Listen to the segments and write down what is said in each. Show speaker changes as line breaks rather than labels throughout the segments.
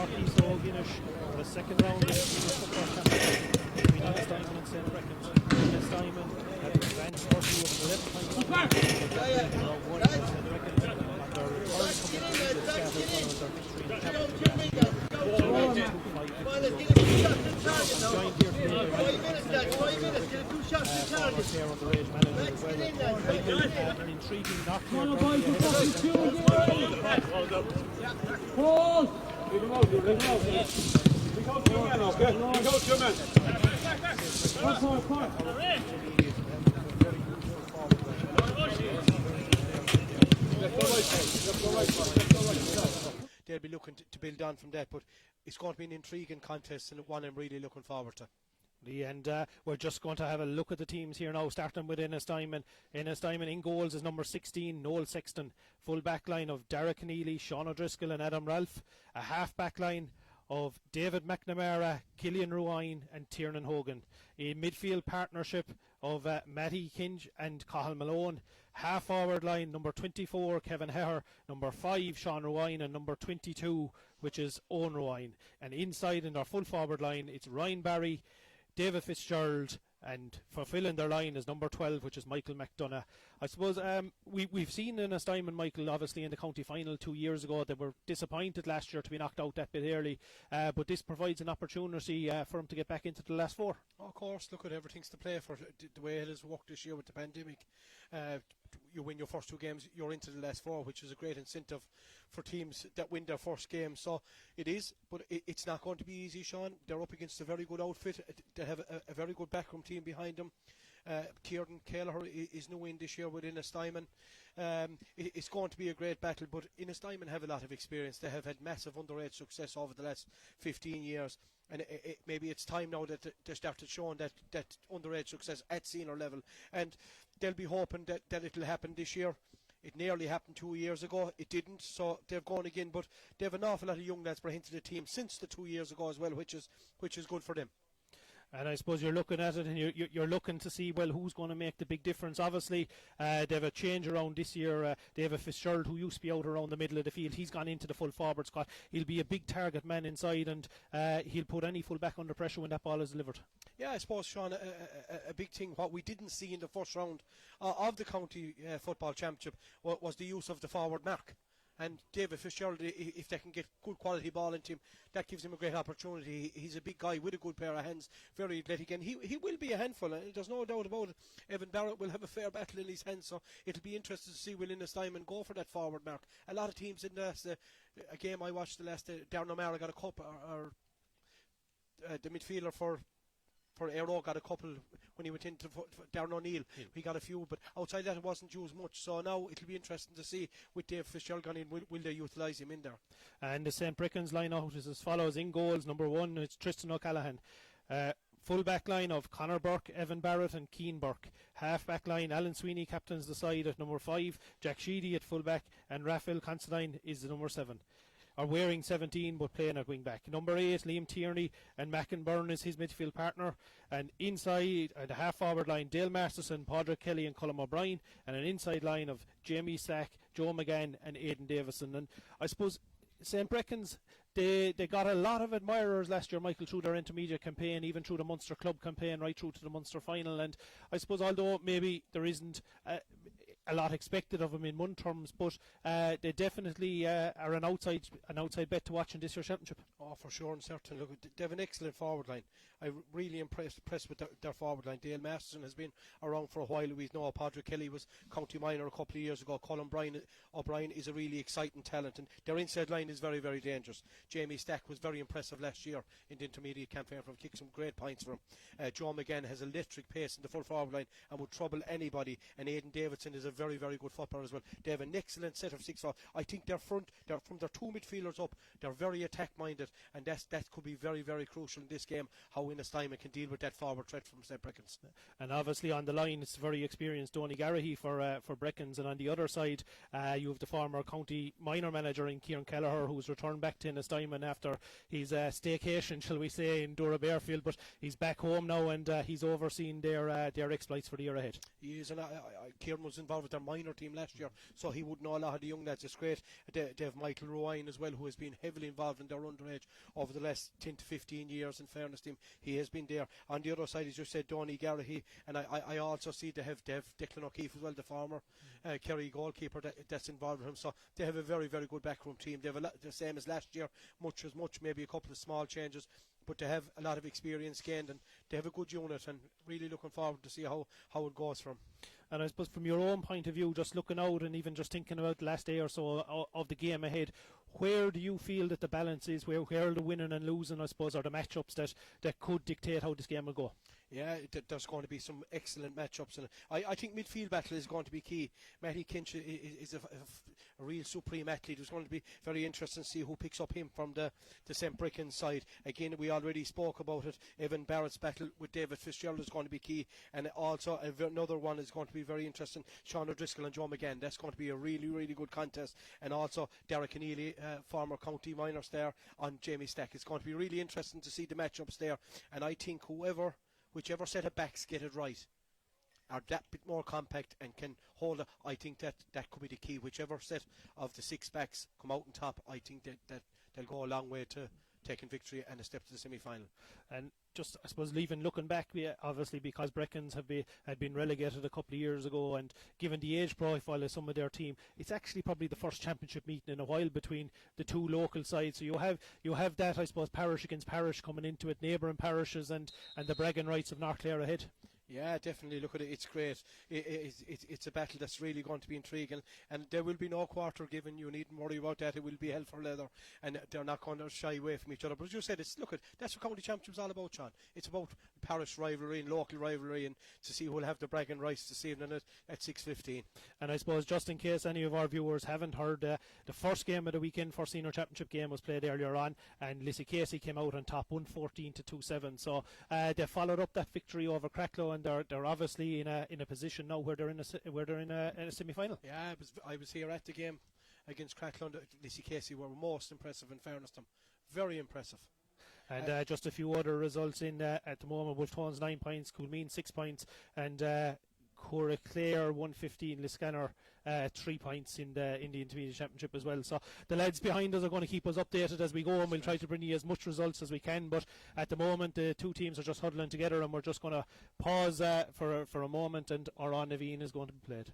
Northeast O'Guinness for the second round of the football championship between Ennistymon and St. Breckans. Ennistymon have advanced first to 11 points. St. Breckans on their return from the scattered following their victory in the championship last year. Joined here today by former Clare underage manager as well. Michael, an intriguing knock here.
Pause! Leave him out, leave him out. We go to your man, okay? We go to your man.
They'll be looking to build on from that, but it's going to be an intriguing contest and one I'm really looking forward to.
And we're just going to have a look at the teams here now, starting with Ennistymon. Ennistymon in goals is number 16, Noel Sexton. Full back line of Derek Keneally, Sean O'Driscoll and Adam Ralph. A half back line of David McNamara, Killian Ruine and Tiernan Hogan. A midfield partnership of Matty Kinge and Cathal Malone. Half forward line, number 24, Kevin Heher, number 5, Sean Ruine, and number 22, which is Owen Ruine. And inside in their full forward line, it's Ryan Barry, David Fitzgerald, and fulfilling their line is number 12, which is Michael McDonough. I suppose we've seen Ennistymon, Michael, obviously in the county final 2 years ago. They were disappointed last year to be knocked out that bit early, but this provides an opportunity for them to get back into the last four.
Of course, look at everything's to play for. The way it has worked this year with the pandemic, you win your first two games, you're into the last four, which is a great incentive for teams that win their first game. So it is, but it's not going to be easy, Sean. They're up against a very good outfit. They have a very good backroom team behind them. Kieran Kelleher is new in this year with Ennistymon. It's going to be a great battle, but Ennistymon have a lot of experience. They have had massive underage success over the last 15 years, and maybe it's time now that they started showing that underage success at senior level, and they'll be hoping that it'll happen this year. It nearly happened 2 years ago. It didn't, so they've gone again, but they have an awful lot of young lads brought into the team since the 2 years ago as well, which is good for them.
And I suppose you're looking at it and you're looking to see, well, who's going to make the big difference. Obviously, they have a change around this year. They have a Fitzgerald who used to be out around the middle of the field. He's gone into the full forward squad. He'll be a big target man inside, and he'll put any full back under pressure when that ball is delivered.
Yeah, I suppose, Sean, a big thing, what we didn't see in the first round of the county football championship was the use of the forward mark. And David Fitzgerald, if they can get good quality ball into him, that gives him a great opportunity. He's a big guy with a good pair of hands, very athletic, and he will be a handful, and there's no doubt about it. Evan Barrett will have a fair battle in his hands, so it'll be interesting to see will Ennistymon go for that forward mark. A lot of teams in a game I watched the last, Darren O'Mara got a cup, or the midfielder for Aero got a couple when he went into Darren O'Neill. He got a few, but outside that it wasn't used much. So now it'll be interesting to see with Dave Fitzgerald gone in, will they utilise him in there. And
the St. Breckans line out is as follows. In goals, number 1, it's Tristan O'Callaghan. Full back line of Conor Burke, Evan Barrett and Keane Burke. Half back line, Alan Sweeney captains the side at number 5, Jack Sheedy at full back, and Raphael Considine is the number 7. Are wearing 17 but playing at wing back. Number 8, Liam Tierney, and Mackin Byrne is his midfield partner. And inside the half forward line, Dale Masterson, Padraig Kelly and Colm O'Brien, and an inside line of Jamie Sack, Joe McGann and Aidan Davison. And I suppose St. Breckans, they got a lot of admirers last year, Michael, through their intermediate campaign, even through the Munster Club campaign, right through to the Munster final. And I suppose although maybe there isn't a lot expected of them in one terms, but they definitely are an outside bet to watch in this year's championship.
Oh, for sure and certain. Look, they have an excellent forward line. I'm really impressed with their forward line. Dale Masterson has been around for a while. We know Padraig Kelly was county minor a couple of years ago. Colm O'Brien is a really exciting talent, and their inside line is very, very dangerous. Jamie Stack was very impressive last year in the intermediate campaign from kicked some great points for him. Joe McGann has electric pace in the full forward line and would trouble anybody, and Aidan Davison is a very, very good footballer as well. They have an excellent set of 6 forward. I think they're from their 2 midfielders up, they're very attack minded, and that could be very, very crucial in this game, how Ennistymon can deal with that forward threat from St. Breckans.
And obviously on the line it's very experienced Donny Garrahy for Breckans, and on the other side you have the former county minor manager in Kieran Kelleher, who's returned back to Ennistymon after his staycation, shall we say, in Dura Bearfield, but he's back home now, and he's overseen their exploits for the year ahead.
He is, and Kieran was involved of their minor team last year, so he would know a lot of the young lads. It's great. They have Michael Rowine as well, who has been heavily involved in their underage over the last 10 to 15 years. In fairness to him, he has been there. On the other side, as you said, Donny Garrahy, and I also see they have Declan O'Keefe as well, the former Kerry goalkeeper that's involved with him. So they have a very, very good backroom team. They have the same as last year, much, maybe a couple of small changes, but they have a lot of experience gained, and they have a good unit, and really looking forward to see how it goes for them.
And I suppose from your own point of view, just looking out and even just thinking about the last day or so of the game ahead, where do you feel that the balance is? Where are the winning and losing, I suppose, are the matchups that could dictate how this game will go?
Yeah, there's going to be some excellent matchups, and I think midfield battle is going to be key. Matty Kinch is a real supreme athlete. It's going to be very interesting to see who picks up him from the St. Breckans side. Again, we already spoke about it. Evan Barrett's battle with David Fitzgerald is going to be key, and also another one is going to be very interesting. Sean O'Driscoll and Joe McGann. That's going to be a really, really good contest, and also Derek Keneally, former county minor star, on Jamie Stack. It's going to be really interesting to see the matchups there, and I think whichever set of backs get it right are that bit more compact and can hold it, I think that could be the key. Whichever set of the 6 backs come out on top, I think that they'll go a long way to taking victory and a step to the semi-final.
And just, I suppose, looking back, obviously because Breckans had been relegated a couple of years ago, and given the age profile of some of their team, it's actually probably the first championship meeting in a while between the two local sides. So you have that, I suppose, parish against parish coming into it, neighbouring parishes and the bragging rights of North Clare ahead.
Yeah, definitely. Look at it. It's great. It's a battle that's really going to be intriguing, and there will be no quarter given. You needn't worry about that. It will be hell for leather, and they're not going to shy away from each other. But as you said, that's what county championship's all about, Sean. It's about parish rivalry and local rivalry, and to see who'll have the bragging rights this evening at 6:15.
And I suppose, just in case any of our viewers haven't heard, the first game of the weekend for senior championship game was played earlier on, and Lissy Casey came out on top 114 to 2-7. So they followed up that victory over Cracklow, and they're obviously in a position now where they're in a semi-final.
Yeah, I was here at the game against Cracklow. Lissy Casey were most impressive, in fairness to them. Very impressive.
And just a few other results in at the moment. Wolftones 9 points, Coolmean 6 points, and Cora Clare 115, Liscanner 3 points in the intermediate championship as well. So the lads behind us are going to keep us updated as we go, and we'll try to bring you as much results as we can. But at the moment, the two teams are just huddling together, and we're just going to pause for a moment, and Oran Naveen is going to be played.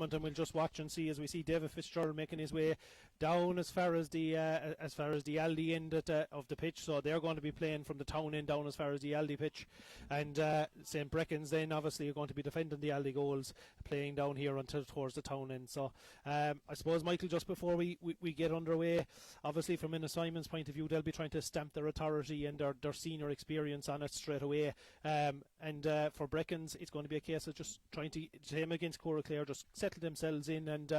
moment, and we'll just watch and see as we see David Fitzgerald making his way down as far as the Aldi end of the pitch. So they're going to be playing from the town end down as far as the Aldi pitch, and St. Breckans then obviously are going to be defending the Aldi goals, playing down here until towards the town end. So I suppose, Michael, just before we get underway, obviously from Ennistymon's point of view, they'll be trying to stamp their authority and their senior experience on it straight away, and for Breckans it's going to be a case of just trying to same against Clare, just settle themselves in and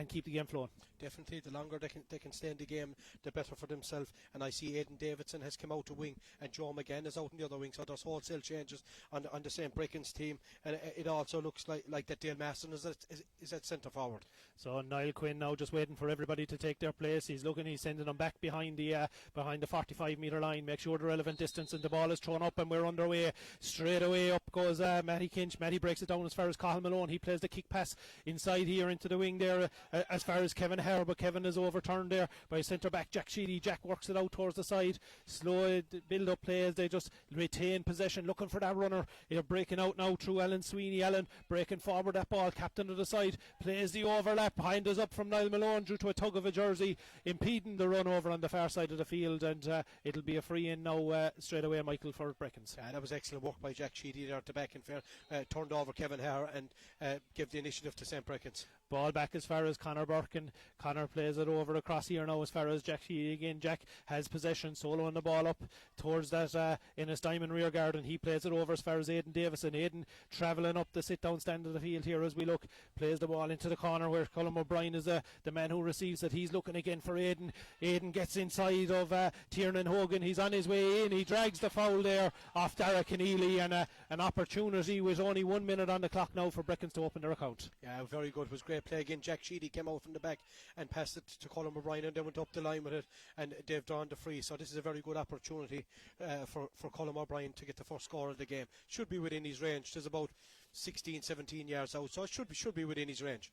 keep the game flowing.
Definitely, the longer they can stay in the game, the better for themselves. And I see Aidan Davidson has come out to wing, and Joe McGann is out in the other wing. So there's wholesale changes on the St. Breckans team, and it also looks like that Dale Maston is at centre forward.
So Niall Quinn now just waiting for everybody to take their place. He's sending them back behind the 45-metre line. Make sure the relevant distance, and the ball is thrown up, and we're underway. Straight away up goes Matty Kinch. Matty breaks it down as far as Cathal Malone. He plays the kick pass inside here into the wing there as far as Kevin Hare, but Kevin is overturned there by centre back Jack Sheedy. Jack works it out towards the side. Slow build up plays. They just retain possession, looking for that runner. They're breaking out now through Alan Sweeney. Alan breaking forward that ball, captain to the side, plays the overlap behind us up from Niall Malone due to a tug of a jersey, impeding the run over on the far side of the field, and it'll be a free in now straight away, Michael, for Breckans.
Yeah, that was excellent work by Jack Sheedy there at the back, and turned over Kevin Hare and gave the initiative to St. Breckans.
Ball back as far as Conor Burke, and Conor plays it over across here now as far as Jack Sheedy again. Jack has possession, soloing the ball up towards that Ennistymon rear guard, and he plays it over as far as Aidan Davison. Aidan travelling up the sit down stand of the field here as we look, plays the ball into the corner where Colm O'Brien is the man who receives it. He's looking again for Aidan. Aidan gets inside of Tiernan Hogan. He's on his way in. He drags the foul there off Dara Keneally, and an opportunity with only 1 minute on the clock now for Breckans to open their account.
Yeah, very good. It was great play again. Jack Sheedy came out from the back and passed it to Colm O'Brien, and then went up the line with it, and they've drawn the free. So this is a very good opportunity for Colm O'Brien to get the first score of the game. Should be within his range. There's about 16, 17 yards out, so it should be within his range.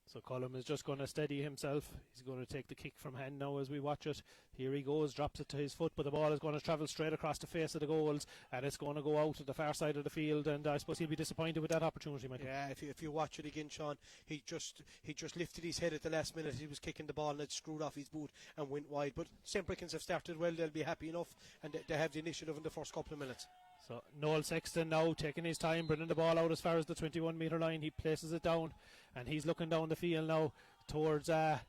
So Colm is just going to steady himself. He's going to take the kick from hand now as we watch it. Here he goes, drops it to his foot, but the ball is going to travel straight across the face of the goals, and it's going to go out to the far side of the field, and I suppose he'll be disappointed with that opportunity, Michael.
Yeah, if you watch it again, Sean, he just lifted his head at the last minute. He was kicking the ball, and it screwed off his boot and went wide. But St. Breckans have started well. They'll be happy enough, and they have the initiative in the first couple of minutes.
So Noel Sexton now taking his time, bringing the ball out as far as the 21-metre line. He places it down, and he's looking down the field now towards the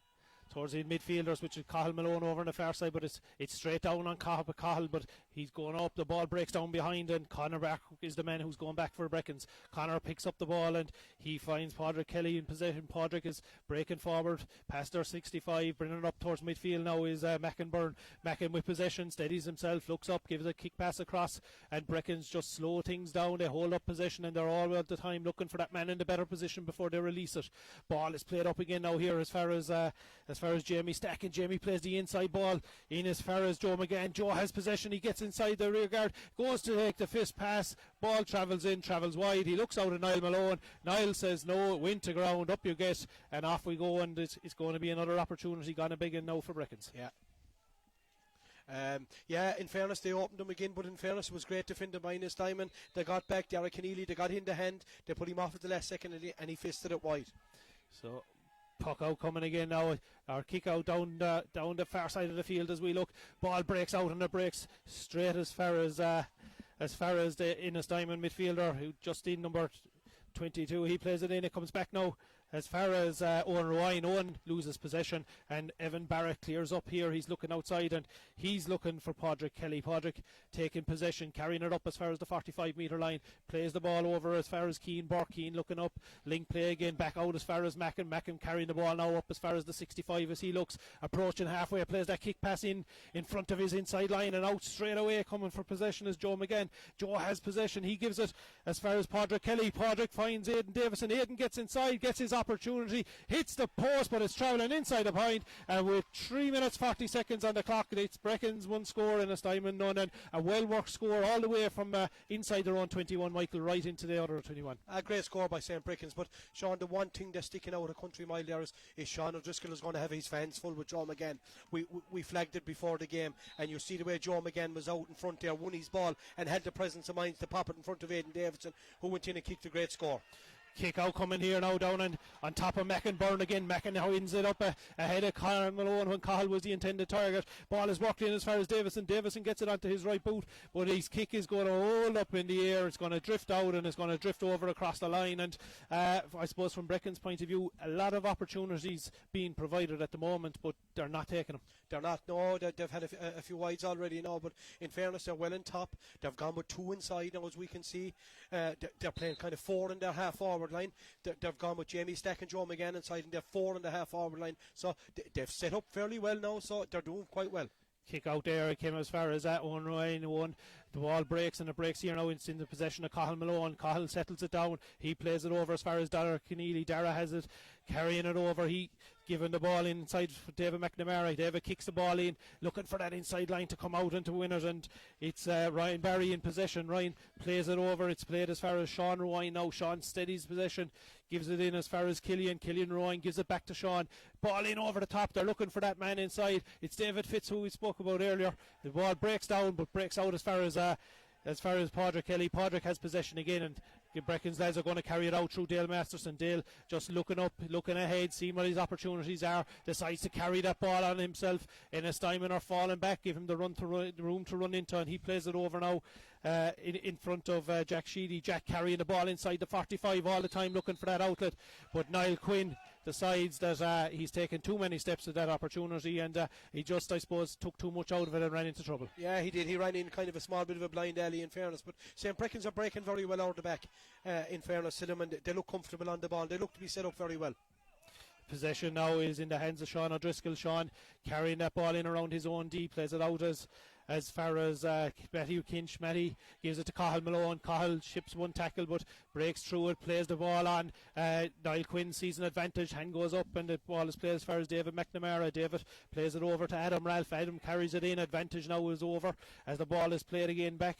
midfielders, which is Cathal Malone over on the far side, but it's straight down on Cathal, but he's going up, the ball breaks down behind, and Conor back is the man who's going back for Breckans. Conor picks up the ball, and he finds Padraig Kelly in possession. Padraig is breaking forward past their 65, bringing it up towards midfield now is Mackinburn. Mackin with possession, steadies himself, looks up, gives a kick pass across, and Breckans just slow things down. They hold up possession, and they're all at the time looking for that man in the better position before they release it. Ball is played up again now here as far as Jamie Stack, and Jamie plays the inside ball in as far as Joe McGann. Joe has possession, he gets inside the rear guard, goes to take the fist pass, ball travels in, travels wide. He looks out at Niall Malone. Niall says no, win to ground, up you get, and off we go, and it's going to be another opportunity gone a big one now for Breckans.
In fairness, they opened them again, but in fairness, it was great defended by Ennistymon. They got back Dara Keneally, they got in the hand, they put him off at the last second, and he fisted it wide.
So puck out coming again now, or kick out down the far side of the field as we look. Ball breaks out, and it breaks straight as far as the Ennistymon midfielder, who just in number 22, he plays it in. It comes back now as far as Owen Ryan. Owen loses possession, and Evan Barrett clears up here. He's looking outside, and he's looking for Padraig Kelly. Padraig taking possession, carrying it up as far as the 45-metre line, plays the ball over as far as Keane Burke. Keane looking up, link play again, back out as far as Mackin. Mackin carrying the ball now up as far as the 65 as he looks, approaching halfway, plays that kick pass in front of his inside line, and out straight away coming for possession is Joe McGann. Joe has possession, he gives it as far as Padraig Kelly. Padraig finds Aidan Davison. Aidan gets inside, gets his opportunity, hits the post, but it's travelling inside the point, and with 3 minutes 40 seconds on the clock, it's Breckans 1 score and Ennistymon none, and a well worked score all the way from inside their own 21, Michael, right into the other 21.
A great score by St. Breckans, but Sean, the one thing that's sticking out a country mile there is Sean O'Driscoll is going to have his fans full with Joe McGann. We flagged it before the game, and you see the way Joe McGann was out in front there, won his ball, and had the presence of mind to pop it in front of Aidan Davidson, who went in and kicked a great score.
Kick out coming here now down and on top of Mackinburn again. Mackin now ends it up ahead of Conor Malone when Cahill was the intended target. Ball is worked in as far as Davison. Davison gets it onto his right boot, but his kick is going to hold up in the air. It's going to drift out and it's going to drift over across the line. And I suppose from Brecken's point of view, a lot of opportunities being provided at the moment, but they're not taking them.
They're not, no, they've had a few wides already now, but in fairness, they're well in top. They've gone with 2 inside now, as we can see. They're playing kind of 4 in their half forward line. They've gone with Jamie Stack and Joe McGann inside, and they're 4 in the half forward line. So they've set up fairly well now, so they're doing quite well.
Kick out there, it came as far as that one. The ball breaks and it breaks here now. It's in the possession of Cahill Malone. Cahill settles it down. He plays it over as far as Dara Keneally. Dara has it, carrying it over. He giving the ball inside for David McNamara. David kicks the ball in, looking for that inside line to come out and to win it. And it's Ryan Barry in possession. Ryan plays it over. It's played as far as Sean Rowan now. Sean steadies possession, gives it in as far as Killian. Killian Rowan gives it back to Sean. Ball in over the top. They're looking for that man inside. It's David Fitz, who we spoke about earlier. The ball breaks down but breaks out as far as Padraig Kelly. Padraig has possession again, and Brecken's lads are going to carry it out through Dale Masterson. Dale just looking up, looking ahead, seeing what his opportunities are, decides to carry that ball on himself. Ennistymon are falling back, give him the room to run into, and he plays it over now in front of Jack Sheedy. Jack carrying the ball inside the 45 all the time, looking for that outlet, but Niall Quinn decides that he's taken too many steps at that opportunity, and he just, I suppose, took too much out of it and ran into trouble.
Yeah, he did. He ran in kind of a small bit of a blind alley, in fairness, but St. Breckens are breaking very well out the back, in fairness to them, and they look comfortable on the ball. They look to be set up very well.
Possession now is in the hands of Sean O'Driscoll. Sean carrying that ball in around his own D, plays it out as far as Matthew Kinch. Matty gives it to Cahill Malone. Cahill ships one tackle but breaks through it, plays the ball on. Niall Quinn sees an advantage, hand goes up and the ball is played as far as David McNamara. David plays it over to Adam Ralph. Adam carries it in. Advantage now is over as the ball is played again back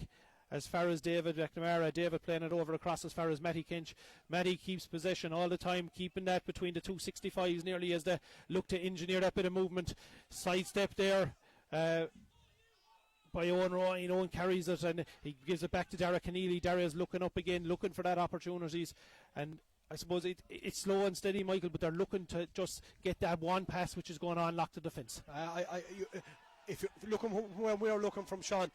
as far as David McNamara. David playing it over across as far as Matty Kinch. Matty keeps possession all the time, keeping that between the 265s nearly as they look to engineer that bit of movement. Sidestep there by Owen Roy. Owen carries it and he gives it back to Dara Keneally. Dara's looking up again, looking for that opportunities, and I suppose it's slow and steady, Michael, but they're looking to just get that one pass which is going on locked to defence.
If you're looking where we're looking from, Sean,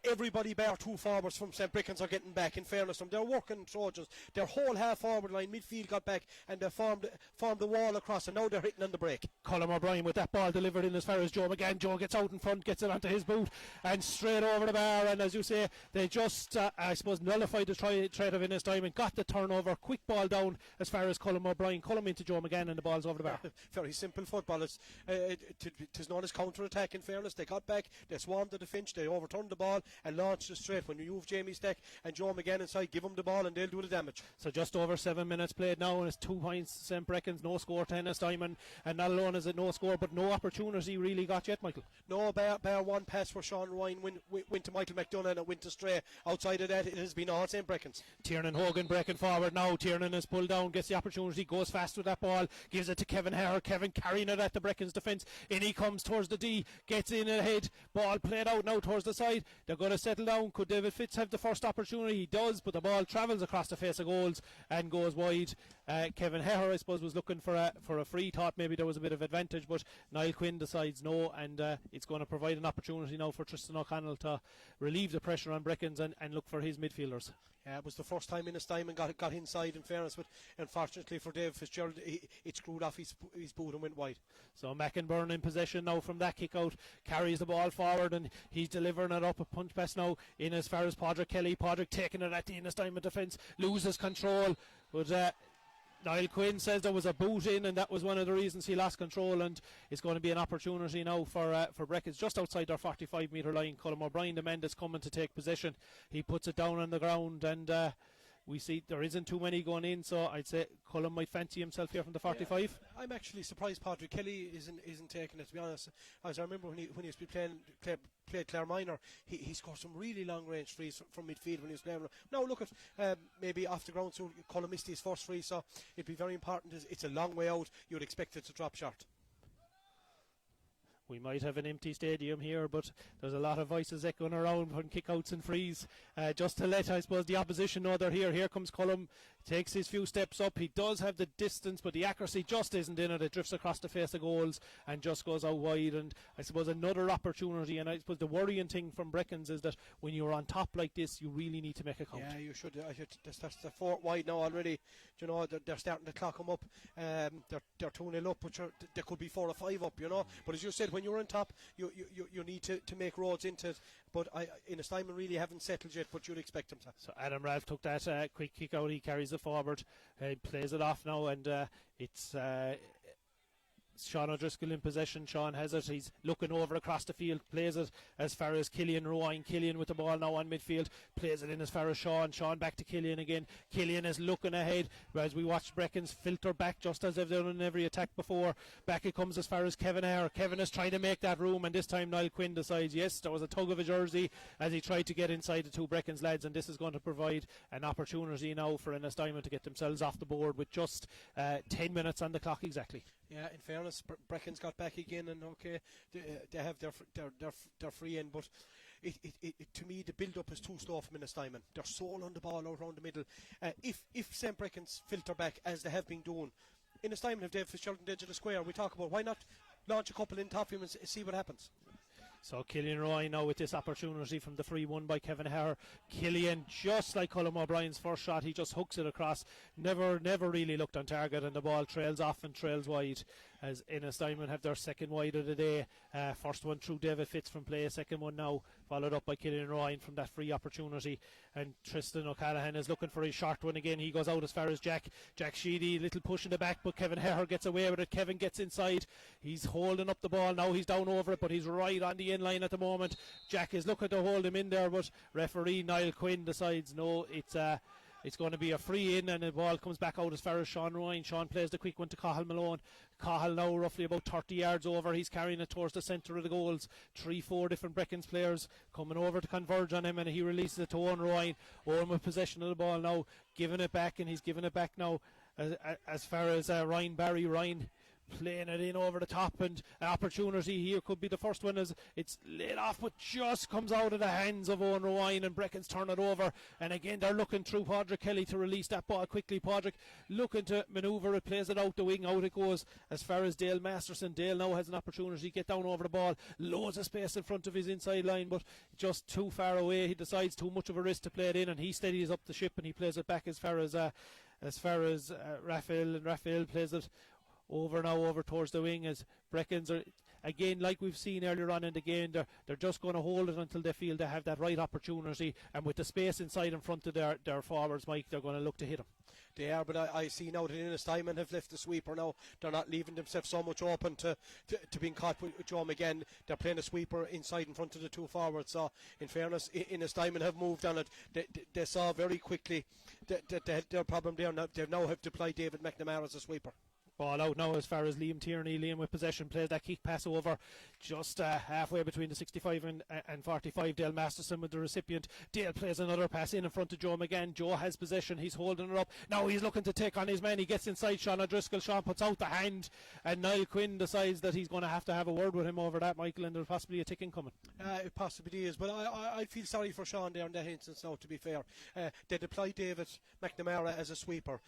everybody bar 2 forwards from St. Breckens are getting back, in fairness to them. They're working Trojans. Their whole half forward line, midfield got back and they formed the wall across, and now they're hitting on the break.
Colm O'Brien with that ball delivered in as far as Joe McGann. Joe gets out in front, gets it onto his boot and straight over the bar, and as you say, they just I suppose nullified the threat of Ennistymon, got the turnover, quick ball down as far as Colm O'Brien. Colm into Joe McGann and the ball's over the bar.
Very simple football. It's known as counter-attack, in fairness. They got back, they swarmed to the Finch, they overturned the ball and launched it straight. When you move Jamie Stack and Joe McGann inside, give them the ball and they'll do the damage.
So just over 7 minutes played now, and it's 2 points St. Breckens, no score to Ennistymon, and not alone is it no score but no opportunity really got yet, Michael.
No, bar one pass for Sean Ryan went to Michael McDonough and it went astray. Outside of that, it has been all St. Breckens.
Tiernan Hogan breaking forward now. Tiernan is pulled down, gets the opportunity, goes fast with that ball, gives it to Kevin Hare. Kevin carrying it at the Breckens defence, in he comes towards the D, gets in ahead, ball played out now towards the side. They're going to settle down. Could David Fitz have the first opportunity? He does, but the ball travels across the face of goals and goes wide. Kevin Hare, I suppose, was looking for a free. Thought maybe there was a bit of advantage, but Niall Quinn decides no, and it's going to provide an opportunity now for Tristan O'Connell to relieve the pressure on Breckens and look for his midfielders.
Yeah, it was the first time Ennistymon got inside, in fairness, but unfortunately for Dave Fitzgerald, it screwed off his boot and went wide.
So Mackinburn in possession now from that kick out, carries the ball forward and he's delivering it up a punch pass now in as far as Padraig Kelly. Padraig taking it at the Ennistymon defence, loses control, but Niall Quinn says there was a boot in and that was one of the reasons he lost control, and it's going to be an opportunity now for Breckens just outside their 45 metre line. Colm O'Brien, the man that's coming to take possession, he puts it down on the ground, and we see there isn't too many going in, so I'd say Colm might fancy himself here from the 45.
Yeah, I'm actually surprised Padraig Kelly isn't taking it, to be honest. As I remember when he was played Clare Minor, he scored some really long range frees from midfield when he was playing. Now look at maybe off the ground, so Colm missed his first free, so it'd be very important. It's a long way out, you'd expect it to drop short.
we might have an empty stadium here, but there's a lot of voices echoing around on kickouts and frees, just to let, I suppose, the opposition know they're here. Here comes Cullum, takes his few steps up. He does have the distance, but the accuracy just isn't in it. It drifts across the face of goals and just goes out wide. And I suppose another opportunity, and I suppose the worrying thing from Breckans is that when you're on top like this, you really need to make a count.
Yeah, you should. That's the fourth wide now already. You know, they're starting to clock them up. They're 2-0 up, but there could be 4 or 5 up, you know. But as you said, when you're on top, you need to make roads into it. But Ennistymon really haven't settled yet, but you'd expect them to.
So Adam Ralph took that quick kick out. He carries it forward, plays it off now, and it's Sean O'Driscoll in possession. Sean has it. He's looking over across the field, plays it as far as Killian Rowan. Killian with the ball now on midfield, plays it in as far as Sean. Sean back to Killian again. Killian is looking ahead as we watch Breckans filter back just as they've done in every attack before. Back it comes as far as Kevin Ayre. Kevin is trying to make that room, and this time Niall Quinn decides, yes, there was a tug of a jersey as he tried to get inside the two Breckans lads, and this is going to provide an opportunity now for Ennistymon to get themselves off the board with just 10 minutes on the clock exactly.
Yeah, in fairness, Breckans got back again, and okay, they have their free in, but it to me the build-up is too slow from Ennistymon. They're so on the ball out around the middle. If St. Breckans filter back as they have been doing, Ennistymon have Dave Fitzgerald on the edge of the square. We talk about why not launch a couple in top of him and see what happens.
So Killian Roy now with this opportunity from the free one by Kevin Ayre. Killian, just like Colm O'Brien's first shot, he just hooks it across. Never really looked on target, and the ball trails off and trails wide as Ennistymon have their second wide of the day. First one through David Fitz from play, second one now followed up by Killian Roy from that free opportunity. And Tristan O'Callaghan is looking for his short one again. He goes out as far as Jack Sheedy, little push in the back, but Kevin Ayre gets away with it. Kevin gets inside, he's holding up the ball now, he's down over it, but he's right on the in line at the moment. Jack is looking to hold him in there, but referee Niall Quinn decides no, it's going to be a free in, and the ball comes back out as far as Sean Ryan. Sean plays the quick one to Cathal Malone. Cathal now roughly about 30 yards over. He's carrying it towards the centre of the goals. 3-4 different Breckans players coming over to converge on him, and he releases it to Owen Ryan. Owen with possession of the ball now, giving it back, and he's giving it back now as far as Ryan Barry. Ryan playing it in over the top, and an opportunity here could be the first one as it's laid off, but just comes out of the hands of Owen Ryan, and Breckans turn it over, and again they're looking through Padraig Kelly to release that ball quickly. Padraig looking to manoeuvre it, plays it out the wing, out it goes as far as Dale Masterson. Dale now has an opportunity to get down over the ball, loads of space in front of his inside line, but just too far away. He decides too much of a risk to play it in, and he steadies up the ship, and he plays it back as far as Raphael, and Raphael plays it over towards the wing as Breckans are again, like we've seen earlier on in the game, they're just going to hold it until they feel they have that right opportunity, and with the space inside in front of their forwards, Mike, they're going to look to hit them.
They are, but I see now that Ennistymon have left the sweeper now. They're not leaving themselves so much open to being caught with Joe McGann. They're playing a sweeper inside in front of the two forwards. So, in fairness, Ennistymon have moved on it. They saw very quickly that they had their problem there. They now have deployed David McNamara as a sweeper.
Ball out now as far as Liam Tierney. Liam with possession, plays that kick pass over just halfway between the 65 and 45. Dale Masterson with the recipient. Dale plays another pass in front of Joe McGann. Joe has possession, he's holding it up. Now he's looking to take on his man. He gets inside Sean O'Driscoll. Sean puts out the hand, and Niall Quinn decides that he's going to have a word with him over that, Michael, and there's possibly a ticking coming.
It possibly is, but I feel sorry for Sean there in that instance now, to be fair. They deployed David McNamara as a sweeper.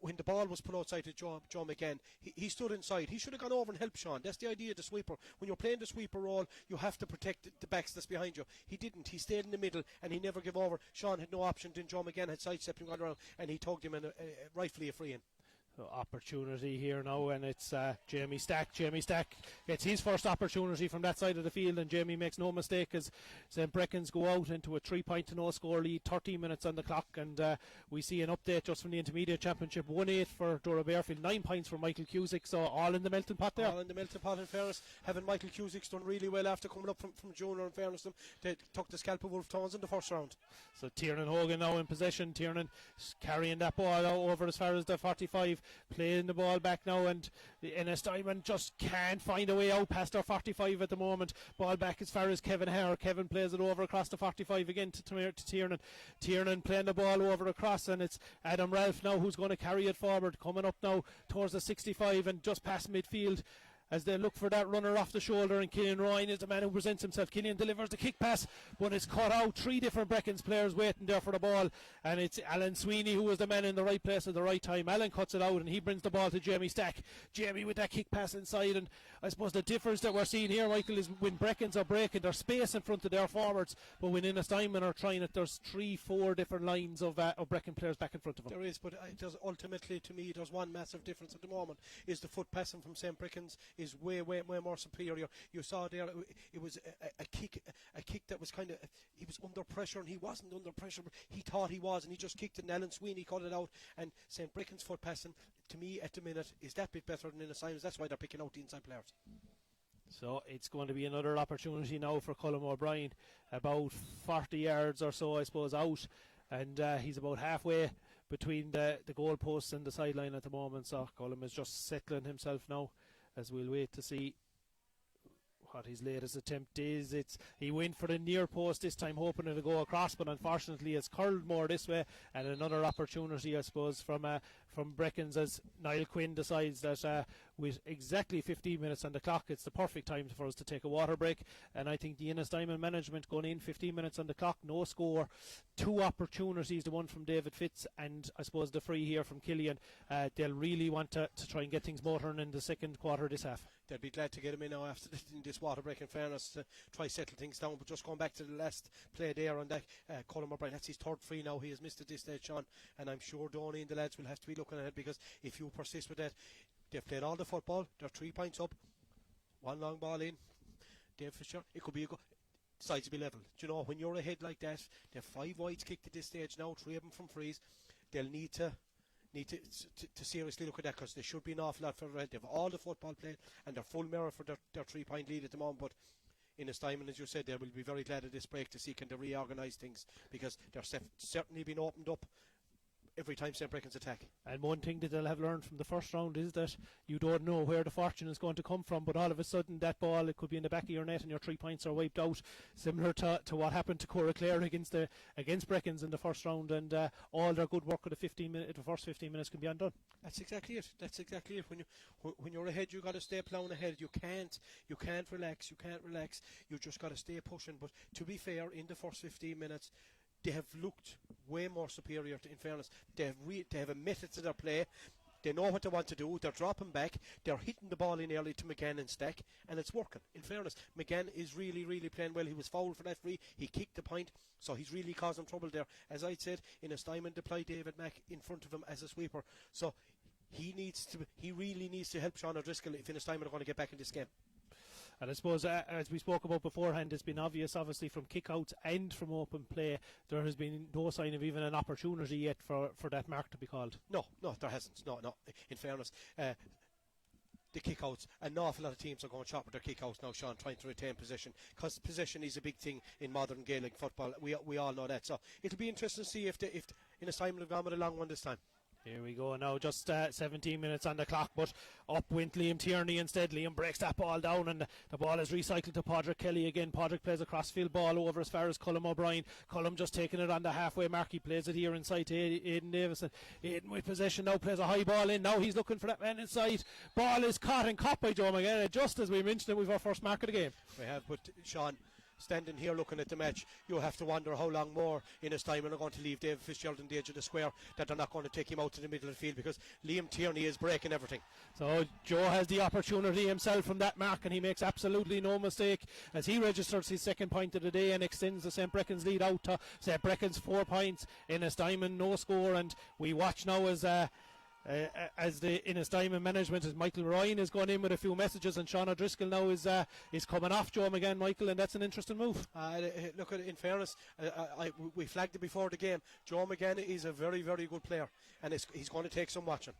When the ball was put outside to Joe McGann, he stood inside. He should have gone over and helped Sean. That's the idea of the sweeper. When you're playing the sweeper role, you have to protect the backs that's behind you. He didn't. He stayed in the middle, and he never gave over. Sean had no option. Then Joe McGann had sidestepped and gone around, and he tugged him in rightfully a free in.
So opportunity here now, and it's Jamie Stack. Jamie Stack gets his first opportunity from that side of the field, and Jamie makes no mistake as St. Breckans go out into a 3-point to no score lead, 13 minutes on the clock, and we see an update just from the Intermediate Championship. 1-8 for Dora Bearfield, 9 points for Michael Cusick, so all in the melting pot there.
All in the melting pot, in fairness. Having Michael Cusick's done really well after coming up from junior, in fairness. They took the scalp of Wolf Tones in the first round.
So Tiernan Hogan now in possession. Tiernan carrying that ball over as far as the 45, playing the ball back now, and Ennistymon just can't find a way out past their 45 at the moment. Ball back as far as Kevin Ayre. Kevin plays it over across the 45 again to Tiernan. Tiernan playing the ball over across, and it's Adam Ralph now who's going to carry it forward, coming up now towards the 65 and just past midfield. as they look for that runner off the shoulder, and Killian Ryan is the man who presents himself. Killian delivers the kick pass, but it's cut out. 3 different Breckans players waiting there for the ball, and it's Alan Sweeney who was the man in the right place at the right time. Alan cuts it out and he brings the ball to Jamie Stack. Jamie with that kick pass inside, and I suppose the difference that we're seeing here, Michael, is when Breckans are breaking, there's space in front of their forwards, but when Ennistymon are trying it, there's 3-4 different lines of Breckan players back in front of them.
There is, but it does ultimately, to me, there's one massive difference at the moment, is the foot passing from St. Breckans is way more superior. You saw there, it was a kick that was kind of, he was under pressure, and he wasn't under pressure, but he thought he was, and he just kicked it, and Alan Sweeney cut it out, and St. Breckans' foot passing, to me, at the minute, is that bit better than Ennistymon. That's why they're picking out the inside players.
So it's going to be another opportunity now for Colm O'Brien, about 40 yards or so, I suppose, out, and he's about halfway between the goalposts and the sideline at the moment. So Colm is just settling himself now, as we'll wait to see what his latest attempt is. He went for the near post this time, hoping it'll go across, but unfortunately it's curled more this way. And another opportunity, I suppose, from Breckans, as Niall Quinn decides that with exactly 15 minutes on the clock, it's the perfect time for us to take a water break. And I think the Ennistymon management going in, 15 minutes on the clock, no score, 2 opportunities, the one from David Fitz and I suppose the free here from Killian. They'll really want to try and get things motoring in the second quarter of this half.
They'll be glad to get him in now after this water break, in fairness, to try settle things down. But just going back to the last play there on that, Colm O'Brien, that's his third free now. He has missed it this stage, Sean, and I'm sure Donny and the lads will have to be looking at it, because if you persist with that, they've played all the football, they're 3 points up, 1 long ball in, Dave Fisher, it could be a sides will be level. Do you know, when you're ahead like that, they've 5 wides kicked at this stage now, 3 of them from frees. They'll need to seriously look at that, because there should be an awful lot for Red. They've all the football played, and they're full mirror for their 3-point lead at the moment. But in this time, and as you said, they will be very glad of this break to see can they reorganise things, because they're certainly been opened up every time St. Breckans attack. And
one thing that they'll have learned from the first round is that you don't know where the fortune is going to come from, but all of a sudden that ball, it could be in the back of your net and your 3 points are wiped out, similar to what happened to Clare against Breckans in the first round, and all their good work of the first 15 minutes can be undone.
That's exactly it. When you're ahead, you got to stay plowing ahead. You can't relax. You just got to stay pushing. But to be fair, in the first 15 minutes, they have looked way more superior, in fairness. They have a method to their play. They know what they want to do. They're dropping back. They're hitting the ball in early to McGann and Stack, and it's working. In fairness, McGann is really, really playing well. He was fouled for that free. He kicked the point, so he's really causing trouble there. As I said, Ennistymon deployed David Mack in front of him as a sweeper. So he really needs to help Sean O'Driscoll if Ennistymon are going to get back in this game.
And I suppose, as we spoke about beforehand, it's been obvious, obviously, from kick-outs and from open play, there has been no sign of even an opportunity yet for that mark to be called.
No, there hasn't. No. In fairness, the kick-outs, an awful lot of teams are going short with their kick-outs now, Sean, trying to retain possession, because possession is a big thing in modern Gaelic football. We all know that. So it'll be interesting to see if Ennistymon have gone with a long one this time.
Here we go now, just 17 minutes on the clock, but up went Liam Tierney instead. Liam breaks that ball down, and the ball is recycled to Padraig Kelly again. Padraig plays a crossfield ball over as far as Colm O'Brien. Colm just taking it on the halfway mark. He plays it here inside to Aidan Davison. Aidan with possession now, plays a high ball in. Now he's looking for that man inside. Ball is caught and caught by Joe McGann. Just as we mentioned it, we've our first mark of the game.
We have, but Sean, standing here looking at the match, you have to wonder how long more Ennistymon are going to leave David Fitzgerald on the edge of the square, that they're not going to take him out to the middle of the field, because Liam Tierney is breaking everything.
So Joe has the opportunity himself from that mark, and he makes absolutely no mistake as he registers his second point of the day and extends the St. Breckans lead out to St. Breckans 4 points. Ennistymon no score, and we watch now as the Ennistymon management, as Michael Ryan is going in with a few messages, and Sean O'Driscoll now is coming off Joe McGann, Michael, and that's an interesting move.
Look, in fairness, we flagged it before the game. Joe McGann is a very, very good player, and he's going to take some watching.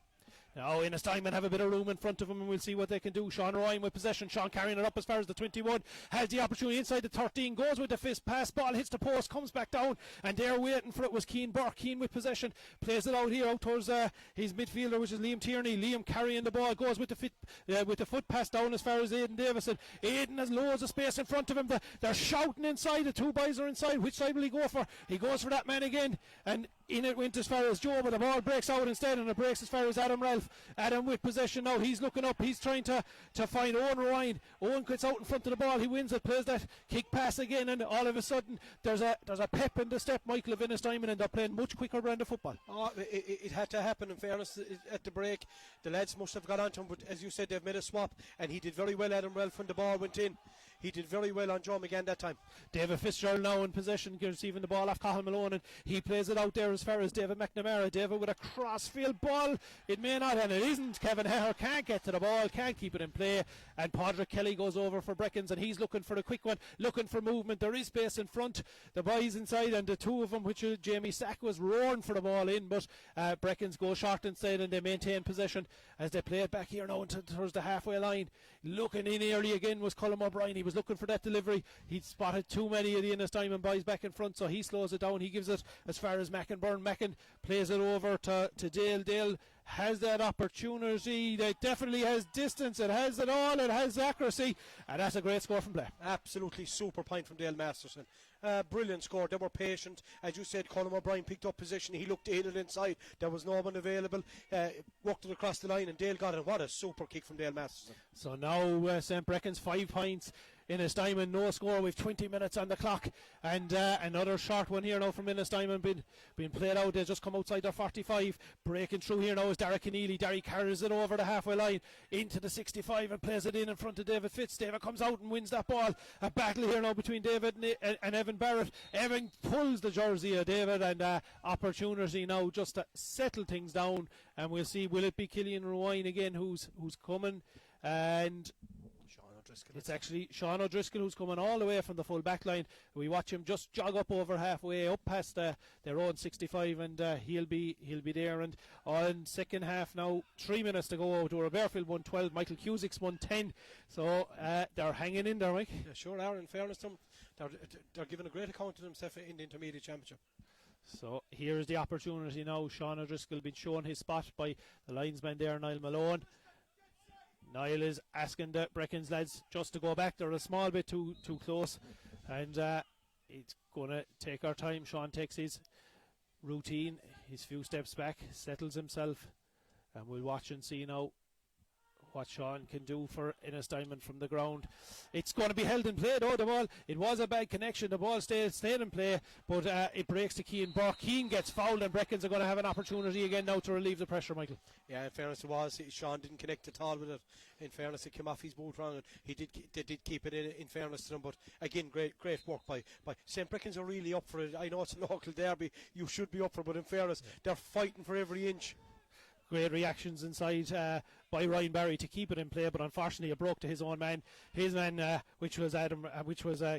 Now Ennistymon have a bit of room in front of him, and we'll see what they can do. Sean Ryan with possession. Sean carrying it up as far as the 21. Has the opportunity inside the 13. Goes with the fist pass. Ball hits the post. Comes back down. And there waiting for it was Cian Burke. Cian with possession. Plays it out here out towards his midfielder, which is Liam Tierney. Liam carrying the ball. Goes with the foot pass down as far as Aidan Davison. Aidan has loads of space in front of him. They're shouting inside. The 2 boys are inside. Which side will he go for? He goes for that man again. And in it went as far as Joe, but the ball breaks out instead, and it breaks as far as Adam Ralph. himself. Adam with possession now. He's looking up. He's trying to find Owen Ryan. Owen gets out in front of the ball. He wins it. Plays that kick pass again, and all of a sudden there's a pep in the step, Michael, of Ennistymon, and they're playing much quicker brand of football.
Oh, it had to happen, in fairness. At the break, the lads must have got onto him, but as you said, they've made a swap, and he did very well, Adam Ralph, when the ball went in. He did very well on Joe McGann that time.
David Fitzgerald now in possession, receiving the ball off Cathal Malone, and he plays it out there as far as David McNamara. David with a crossfield ball. It may not, and it isn't. Kevin Hare can't get to the ball, can't keep it in play, and Padraig Kelly goes over for Breckans, and he's looking for the quick one, looking for movement. There is space in front. The boys inside, and the two of them, which is Jamie Stack, was roaring for the ball in, but Breckans go short inside, and they maintain possession as they play it back here now towards the halfway line. Looking in early again was Colm O'Brien. He was looking for that delivery. He'd spotted too many of the Ennistymon boys back in front, so he slows it down. He gives it as far as Mackinburn. Mackin plays it over to Dale. Dale has that opportunity. It definitely has distance. It has it all. It has accuracy, and that's a great score from play.
Absolutely super point from Dale Masterson. Brilliant score. They were patient. As you said, Colm O'Brien picked up position. He looked to hit it inside. There was no one available. Walked it across the line, and Dale got it. What a super kick from Dale Masterson.
So now St. Breckans 5 points. Ennistymon no score with 20 minutes on the clock, and another short one here now from Ennistymon being played out. They just come outside their 45. Breaking through here now is Derek Keneally. Derry carries it over the halfway line into the 65 and plays it in front of David Fitz. David comes out and wins that ball. A battle here now between David and Evan Barrett. Evan pulls the jersey of David, and opportunity now just to settle things down, and we'll see, will it be Killian Rowine again who's coming, and it's actually Sean O'Driscoll who's coming all the way from the full back line. We watch him just jog up over halfway, up past their own 65, and he'll be there. And on second half now, 3 minutes to go. Dora Bearfield 112, Michael Cusick's 110. So they're hanging in there, Mike.
Yeah, sure are. In fairness to them, they're giving a great account of themselves in the intermediate championship.
So here's the opportunity now. Sean O'Driscoll been shown his spot by the linesman there, Niall Malone. Niall is asking the Breckans lads just to go back. They're a small bit too close, and it's going to take our time. Sean takes his routine, his few steps back, settles himself, and we'll watch and see now what Sean can do for Ennistymon from the ground. It's going to be held in play though, the ball. It was a bad connection. The ball stayed in play, but it breaks to Keane Burke. Keane gets fouled, and Breckans are going to have an opportunity again now to relieve the pressure, Michael.
Yeah, in fairness it was. Sean didn't connect at all with it. In fairness, it came off his boot round, and they did keep it in fairness to them, but again, great work by St. Breckans are really up for it. I know it's a local derby, you should be up for it, but in fairness, they're fighting for every inch.
Great reactions inside by Ryan Barry to keep it in play, but unfortunately it broke to his own man. His man, which was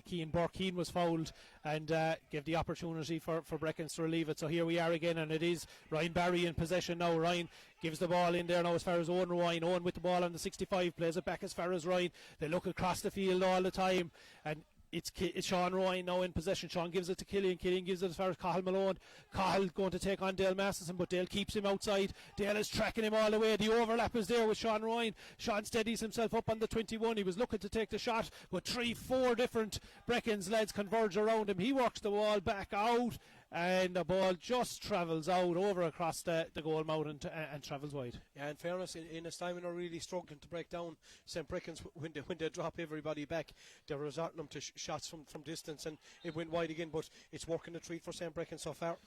Keane Burke. Keane was fouled and gave the opportunity for Breckans to relieve it. So here we are again, and it is Ryan Barry in possession now. Ryan gives the ball in there now as far as Owen Ryan. Owen with the ball on the 65, plays it back as far as Ryan. They look across the field all the time, and it's Sean Ryan now in possession. Sean gives it to Killian. Killian gives it as far as Cathal Malone. Cathal going to take on Dale Masterson, but Dale keeps him outside. Dale is tracking him all the way. The overlap is there with Sean Ryan. Sean steadies himself up on the 21. He was looking to take the shot, but 3-4 different Breckans lads converge around him. He works the wall back out, and the ball just travels out over across the goal mouth and travels wide.
Yeah, in fairness, Ennistymon are really struggling to break down St. Breckans when they drop everybody back. They're resorting them to shots from distance, and it went wide again, but it's working a treat for St. Breckans so far.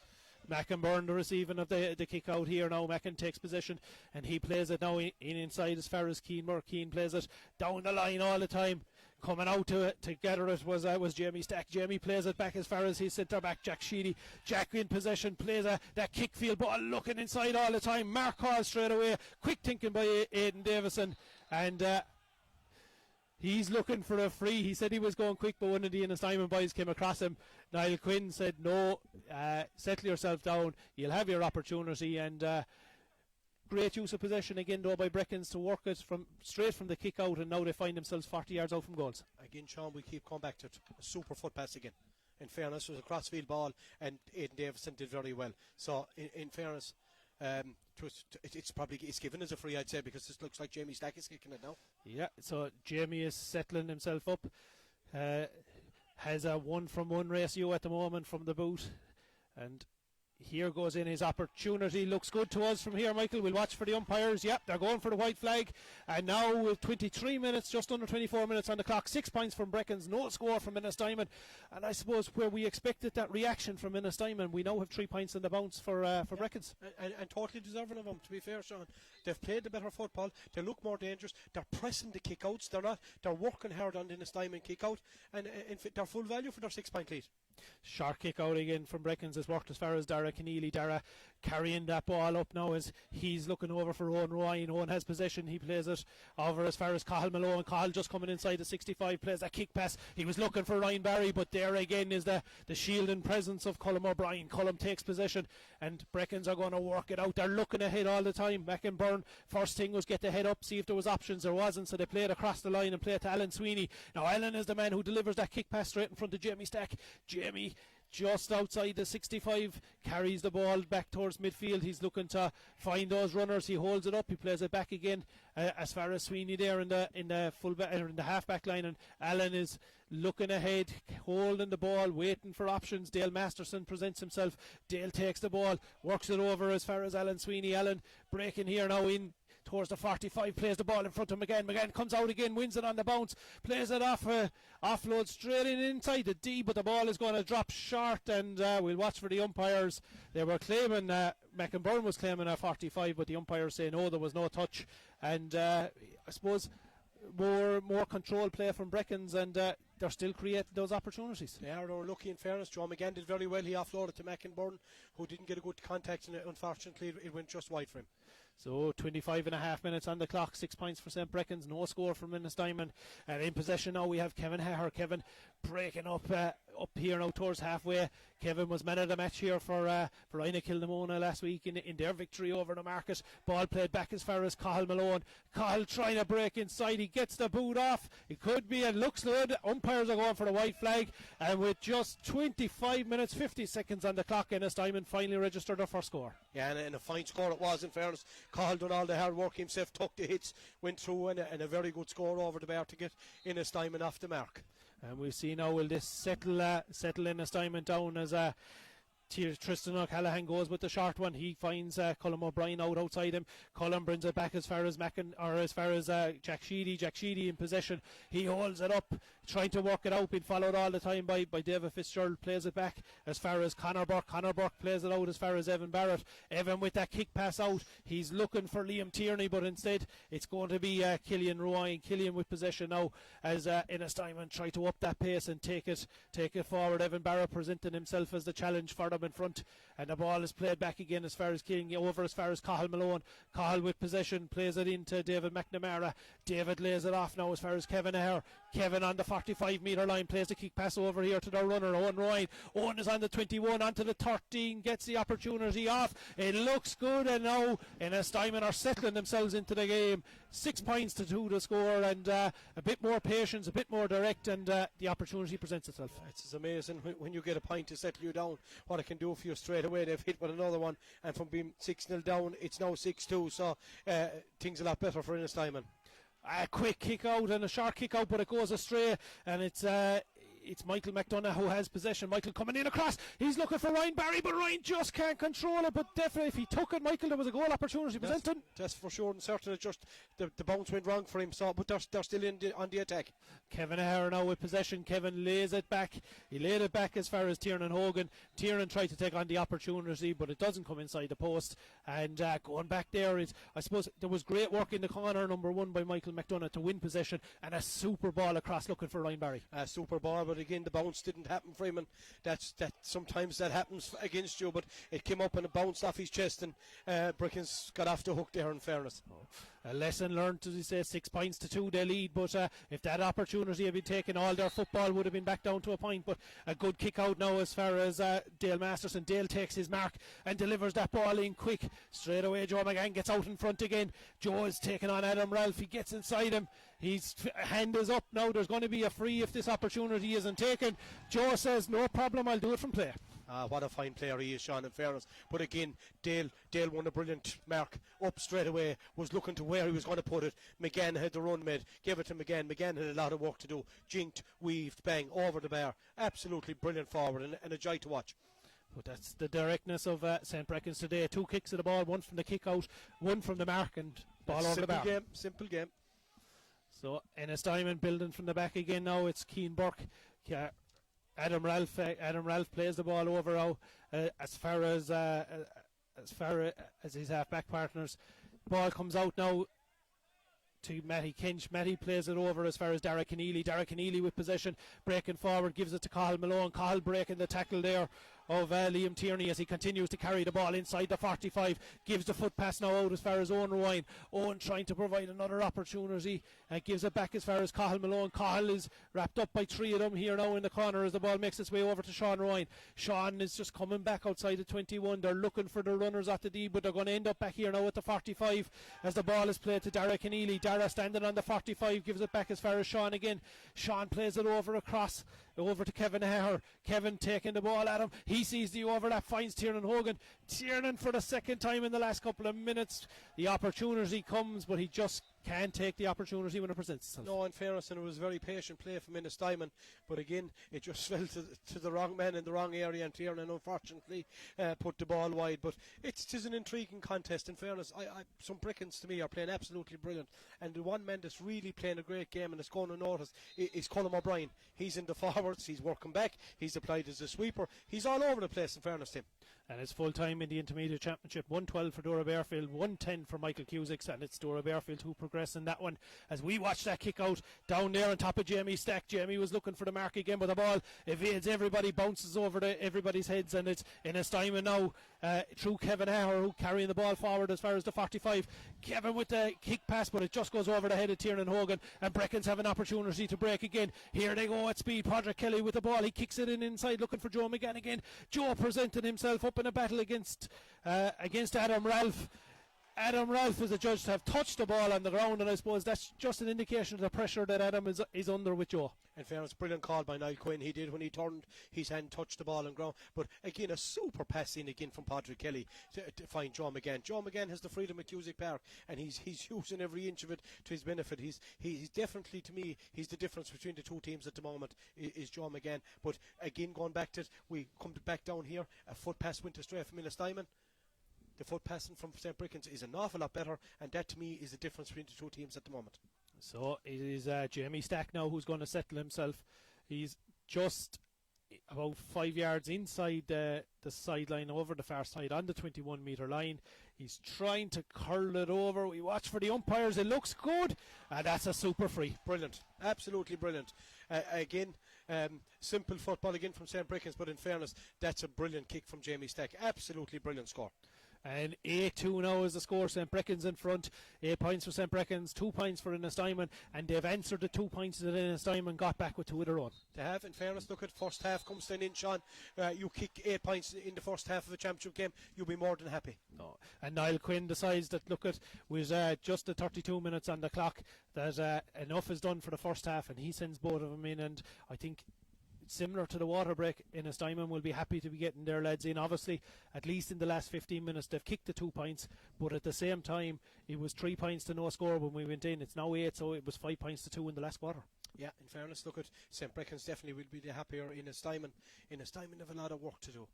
Mackinburn the receiving of the kick out here now. Mackin takes possession, and he plays it now inside as far as Keane Burke. Keane plays it down the line all the time. Coming out to gather it was Jamie Stack. Jamie plays it back as far as his centre back, Jack Sheedy. Jack in possession, plays that kick field ball, looking inside all the time. Mark Hall straight away. Quick thinking by Aidan Davison, and he's looking for a free. He said he was going quick, but one of the Ennistymon boys came across him. Niall Quinn said, no, settle yourself down. You'll have your opportunity, and great use of possession again though by Breckans to work it straight from the kick out, and now they find themselves 40 yards out from goals.
Again, Sean, we keep coming back to it. A super foot pass again. In fairness, it was a crossfield ball, and Aidan Davison did very well. So in fairness, it's given as a free, I'd say, because this looks like Jamie Stack is kicking it now.
Yeah, so Jamie is settling himself up. Has a 1-from-1 ratio at the moment from the boot, and here goes in his opportunity. Looks good to us from here, Michael. We'll watch for the umpires. Yep, they're going for the white flag. And now with 23 minutes, just under 24 minutes on the clock, 6 points from Breckans, no score from Ennistymon. And I suppose where we expected that reaction from Ennistymon, we now have 3 points in the bounce for Breckans.
And totally deserving of them, to be fair, Sean. They've played the better football. They look more dangerous. They're pressing the kick-outs. They're working hard on the Ennistymon kick-out. And they're full value for their 6 point lead.
Short kick out again from Breckans has worked as far as Dara Keneally. Dara carrying that ball up now as he's looking over for Owen Ryan. Owen has possession. He plays it over as far as Cathal Malone. Cathal just coming inside the 65, plays that kick pass. He was looking for Ryan Barry, but there again is the shielding presence of Colm O'Brien. Colm takes possession and Breckans are going to work it out. They're looking ahead all the time. McInbyrne, first thing was get the head up, see if there was options. There wasn't, so they played across the line and played to Alan Sweeney. Now Alan is the man who delivers that kick pass straight in front of Jamie Stack. Jamie just outside the 65 carries the ball back towards midfield. He's looking to find those runners. He holds it up, he plays it back again as far as Sweeney there in the full back, in the half back line, and Alan is looking ahead, holding the ball, waiting for options. Dale Masterson presents himself. Dale takes the ball, works it over as far as Alan Sweeney. Alan breaking here now in towards the 45, plays the ball in front of McGann. McGann comes out again, wins it on the bounce, plays it off, offload straight inside the D, but the ball is going to drop short, and we'll watch for the umpires. They were claiming, McInbyrne was claiming a 45, but the umpires say no, there was no touch, and I suppose more control play from Breckans, and they're still creating those opportunities.
They were lucky in fairness. Joe McGann did very well. He offloaded to McInbyrne, who didn't get a good contact, and unfortunately it went just wide for him.
So 25 and a half minutes on the clock, 6 points for St. Breckans, no score from Ennistymon. And in possession now we have Kevin Haher. Kevin breaking up here now towards halfway. Kevin was man of the match here for Ina Kilnamona last week in their victory over the Market. Ball played back as far as Cathal Malone. Cathal trying to break inside. He gets the boot off. It could be, and looks good. Umpires are going for the white flag. And with just 25 minutes, 50 seconds on the clock, Ennistymon finally registered their first score.
Yeah, and a fine score it was, in fairness. Cathal done all the hard work himself, took the hits, went through, and a very good score over the bar to get Ennistymon off the mark.
And we'll see now, will this settle Ennistymon down as Tristan O'Callaghan goes with the short one. He finds Colm O'Brien outside him. Colm brings it back as far as Jack Sheedy. Jack Sheedy in possession. He holds it up, trying to work it out. Being followed all the time by David Fitzgerald. Plays it back as far as Conor Burke. Conor Burke plays it out as far as Evan Barrett. Evan with that kick pass out. He's looking for Liam Tierney, but instead it's going to be Killian Ruane. Killian with possession now as Ennistymon try to up that pace and take it forward. Evan Barrett presenting himself as the challenge for them in front, and the ball is played back again as far as King over as far as Cathal Malone. Cathal with possession plays it into David McNamara. David lays it off now as far as Kevin Aher. Kevin on the 45 metre line plays the kick pass over here to their runner Owen Ryan. Owen is on the 21 onto the 13, gets the opportunity off. It looks good, and now Ennistymon are settling themselves into the game. 6 points to 2 to score, and a bit more patience, a bit more direct, and the opportunity presents itself.
It's amazing when you get a point to settle you down, what it can do for you straight away. They've hit with another one, and from being 6-0 down, it's now 6-2, so things a lot better for Ennistymon.
A quick kick out and a short kick out, but it goes astray, and it's Michael McDonough who has possession. Michael coming in across. He's looking for Ryan Barry, but Ryan just can't control it. But definitely, if he took it, Michael, there was a goal opportunity presented.
That's for sure, and certainly just the bounce went wrong for him. So, but they're still on the attack.
Kevin Aher now with possession. Kevin lays it back. He laid it back as far as Tiernan Hogan. Tiernan tried to take on the opportunity, but it doesn't come inside the post. And going back there, I suppose there was great work in the corner, number one, by Michael McDonough to win possession, and a super ball across looking for Ryan Barry.
A super ball, but again the bounce didn't happen for him, and that sometimes that happens against you, but it came up and it bounced off his chest, and Breckans got off the hook there, in fairness.
A lesson learned, as you say. 6 points to 2 they lead, but if that opportunity had been taken, all their football would have been back down to a point. But a good kick out now as far as Dale Masterson. Dale takes his mark and delivers that ball in quick. Straight away Joe McGann gets out in front again. Joe is taking on Adam Ralph. He gets inside him. His hand is up now. There's going to be a free if this opportunity isn't taken. Joe says, no problem, I'll do it from play.
What a fine player he is, Sean, in fairness. But again, Dale won a brilliant mark up straight away, was looking to where he was going to put it. McGann had the run made, gave it to McGann. McGann had a lot of work to do. Jinked, weaved, bang, over the bar. Absolutely brilliant forward, and a joy to watch.
But that's the directness of St. Breckans today. 2 kicks of the ball, 1 from the kick out, 1 from the mark, and ball over the bar.
Simple game.
So Ennistymon building from the back again now. It's Keane Burke. Adam Ralph plays the ball over now as far as his half-back partners. Ball comes out now to Matty Kinch. Matty plays it over as far as Derek Keneally. Derek Keneally with possession, breaking forward, gives it to Cathal Malone. Cathal breaking the tackle there of Liam Tierney as he continues to carry the ball inside the 45, gives the foot pass now out as far as Owen Ryan. Owen trying to provide another opportunity and gives it back as far as Cathal Malone. Cathal is wrapped up by 3 of them here now in the corner as the ball makes its way over to Sean Ryan. Sean is just coming back outside the 21. They're looking for the runners at the D, but they're going to end up back here now at the 45 as the ball is played to Dara Keneally. Dara standing on the 45, gives it back as far as Sean again. Sean plays it over across over to Kevin Haher. Kevin taking the ball at him. He sees the overlap, finds Tiernan Hogan. Tiernan for the second time in the last couple of minutes. The opportunity comes, but he just can't take the opportunity when it presents itself.
No, in fairness, and it was a very patient play from Ennistymon, but again, it just fell to the wrong man in the wrong area, and Tiernan unfortunately put the ball wide. But it's an intriguing contest. In fairness, some Breckans to me are playing absolutely brilliant, and the one man that's really playing a great game and is going to notice is Colm O'Brien. He's in the forwards, he's working back, he's applied as a sweeper, he's all over the place, in fairness to him.
And it's full time in the Intermediate Championship. 112 for Dora Bearfield, 110 for Michael Cusick, and it's Dora Bearfield who progress in that one. As we watch that kick out down there on top of Jamie Stack, Jamie was looking for the mark again, but the ball evades everybody, bounces over everybody's heads, and it's Ennistymon now through Kevin Haher, who carrying the ball forward as far as the 45. Kevin with the kick pass, but it just goes over the head of Tiernan Hogan, and Breckans have an opportunity to break again. Here they go at speed. Padraig Kelly with the ball, he kicks it in inside, looking for Joe McGann again. Joe presenting himself up in a battle against Adam Ralph. Adam Ralph was adjudged to have touched the ball on the ground, and I suppose that's just an indication of the pressure that Adam is under with Joe.
In fairness, brilliant call by Niall Quinn. He did when he turned his hand, touched the ball on ground. But again, a super pass in again from Padraig Kelly to find Joe McGann. Joe McGann has the freedom at Cusick Park, and he's using every inch of it to his benefit. He's definitely, to me, he's the difference between the two teams at the moment, is Joe McGann. But again, going back to it, we come back down here. A foot pass went astray from Ennistymon. The foot passing from St. Breckans is an awful lot better, and that to me is the difference between the two teams at the moment.
So it is Jamie Stack now who's going to settle himself. He's just about 5 yards inside the sideline over the far side on the 21 metre line. He's trying to curl it over. We watch for the umpires. It looks good, and that's a super free.
Brilliant, absolutely brilliant. Again, simple football again from St. Breckans, but in fairness, that's a brilliant kick from Jamie Stack. Absolutely brilliant score.
And 8-2 now is the score. St. Breckans in front. 8 points for St. Breckans, 2 points for Ennistymon, and they've answered the 2 points that Ennistymon got back with 2 of their own.
They have, in fairness. Look at first half comes then in, Sean. You kick 8 points in the first half of a championship game, you'll be more than happy.
No. And Niall Quinn decides that, look at, with just the 32 minutes on the clock, that enough is done for the first half, and he sends both of them in. And I think, similar to the water break, Ennistymon will be happy to be getting their lads in. Obviously, at least in the last 15 minutes, they've kicked the 2 points, but at the same time, it was 3 points to no score when we went in. It's now 8, so it was 5 points to 2 in the last quarter.
Yeah, in fairness, look at St. Breckans definitely will be the happier in Ennistymon. Ennistymon have a lot of work to do.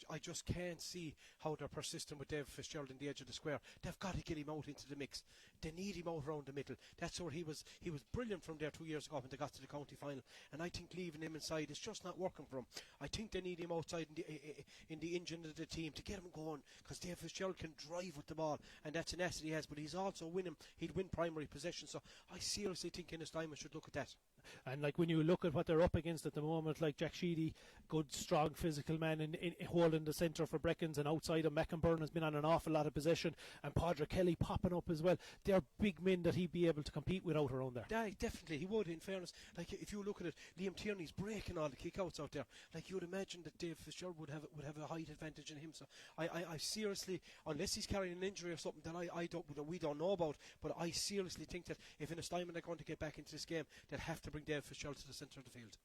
I just can't see how they're persistent with Dave Fitzgerald in the edge of the square. They've got to get him out into the mix. They need him out around the middle. That's where he was brilliant from there 2 years ago when they got to the county final. And I think leaving him inside is just not working for him. I think they need him outside in the engine of the team to get him going, because Dave Fitzgerald can drive with the ball, and that's an asset he has. But he's also winning. He'd win primary possession. So I seriously think Ennistymon should look at that.
And like when you look at what they're up against at the moment, like Jack Sheedy, good, strong, physical man in holding the centre for Breckans, and outside of Mackinburn has been on an awful lot of possession, and Padraig Kelly popping up as well. They're big men that he'd be able to compete with out around there.
Yeah, definitely he would, in fairness. Like if you look at it, Liam Tierney's breaking all the kick-outs out there. Like you would imagine that Dave Fitzgerald would have a height advantage in him. So I seriously, unless he's carrying an injury or something that we don't know about, but I seriously think that if Ennistymon are going to get back into this game, they'll have to bring Dave Fitzgerald to the centre of the field.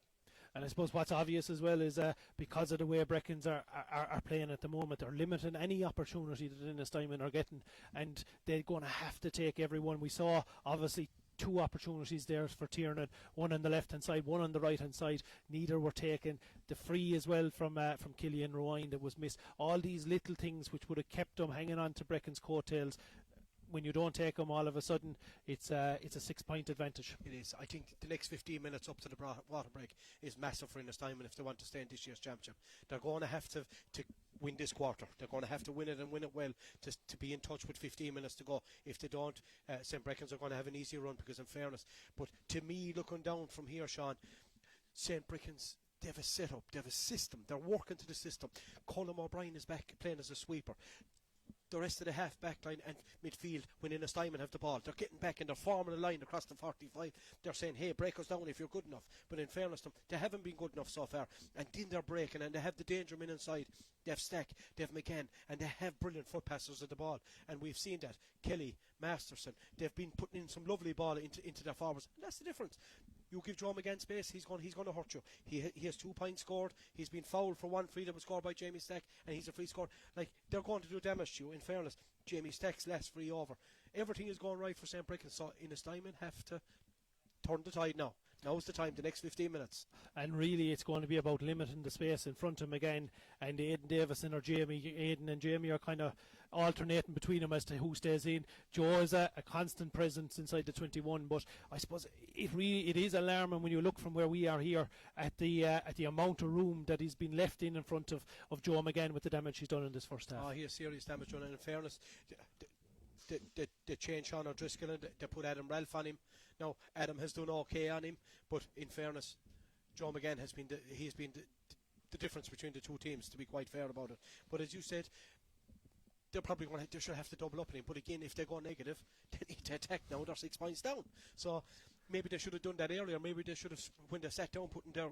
And I suppose what's obvious as well is because of the way Breckans are playing at the moment, they're limiting any opportunity that Ennistymon are getting, and they're going to have to take every one. We saw, obviously, two opportunities there for Tiernan, one on the left hand side, one on the right hand side. Neither were taken. The free as well from Killian Rowine that was missed. All these little things which would have kept them hanging on to Breckans' coattails. When you don't take them, all of a sudden it's a 6-point advantage.
It is. I think the next 15 minutes up to the water break is massive for Ennistymon if they want to stay in this year's championship. They're going to have to win this quarter. They're going to have to win it and win it well to be in touch with 15 minutes to go. If they don't, St. Breckans are going to have an easier run, because in fairness, but to me, looking down from here, Sean, St. Breckans, they have a setup, they have a system, they're working to the system. Colm O'Brien is back playing as a sweeper. The rest of the half back line and midfield, when Ennistymon have the ball, they're getting back and they're forming a line across the 45. They're saying, hey, break us down if you're good enough. But in fairness to them, they haven't been good enough so far. And then they're breaking, and they have the danger men inside. They have Stack, they have McCann, and they have brilliant foot passers at the ball. And we've seen that. Kelly, Masterson, they've been putting in some lovely ball into their forwards. And that's the difference. You give Joe McGann space, he's going to hurt you. He has 2 points scored. He's been fouled for one free that was scored by Jamie Stack, and he's a free score. Like, they're going to do damage to you. In fairness, Jamie Stack's last free over. Everything is going right for St. Breckans, so Ennistymon have to turn the tide now. Now's the time, the next 15 minutes.
And really, it's going to be about limiting the space in front of him again. And Aidan Davison or Jamie, Aidan and Jamie are kind of alternating between them as to who stays in. Joe is a constant presence inside the 21, but I suppose it is alarming when you look from where we are here at the amount of room that he's been left in front of Joe McGann with the damage he's done in this first half.
Oh, he has serious damage done, and in fairness, they changed Sean O'Driscoll and they put Adam Ralph on him. Now, Adam has done okay on him, but in fairness, Joe McGann has been the difference between the two teams, to be quite fair about it. But as you said, they're probably going to, they should have to double up on him. But again, if they go negative, they need to attack now. They're 6 points down. So maybe they should have done that earlier. Maybe they should have, when they sat down putting their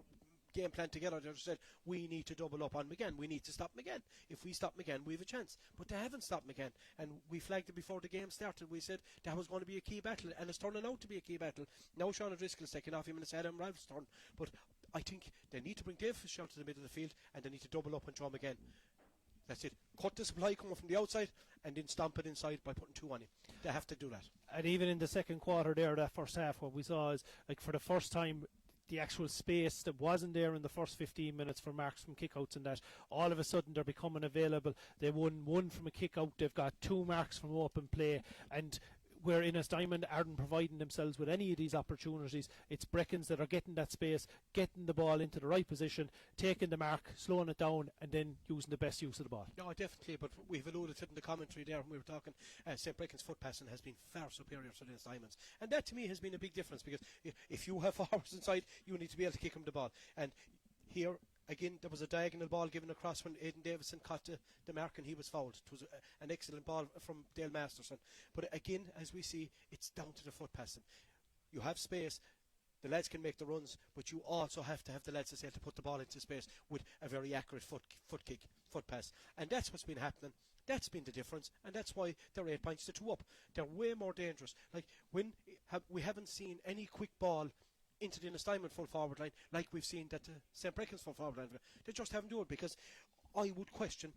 game plan together, they said, we need to double up on McGann. We need to stop McGann. If we stop McGann, we have a chance. But they haven't stopped McGann. And we flagged it before the game started. We said that was going to be a key battle, and it's turning out to be a key battle. Now Sean O'Driscoll's taking off him, and it's Adam Ralph's turn. But I think they need to bring Dave Fitzgerald to the middle of the field, and they need to double up on Joe McGann. That's it. Cut the supply coming from the outside and then stomp it inside by putting 2 on him. They have to do that.
And even in the second quarter there, that first half, what we saw is, like, for the first time, the actual space that wasn't there in the first 15 minutes for marks from kickouts, and that all of a sudden they're becoming available. They won 1 from a kickout, they've got 2 marks from open play, and where Ennistymon aren't providing themselves with any of these opportunities, it's Breckans that are getting that space, getting the ball into the right position, taking the mark, slowing it down, and then using the best use of the ball.
No, definitely, but we've alluded to it in the commentary there when we were talking. St. Breckans' foot passing has been far superior to Ennistymons, and that to me has been a big difference, because if you have forwards inside, you need to be able to kick them the ball. And here again, there was a diagonal ball given across when Aidan Davison caught the mark and he was fouled. It was an excellent ball from Dale Masterson. But again, as we see, it's down to the foot passing. You have space, the lads can make the runs, but you also have to have the lads to put the ball into space with a very accurate foot kick, foot pass. And that's what's been happening. That's been the difference, and that's why they're 8 points to 2 up. They're way more dangerous. Like, when we haven't seen any quick ball into the Ennistymon full forward line like we've seen that St. Breckans full forward line. They just haven't done it, because I would question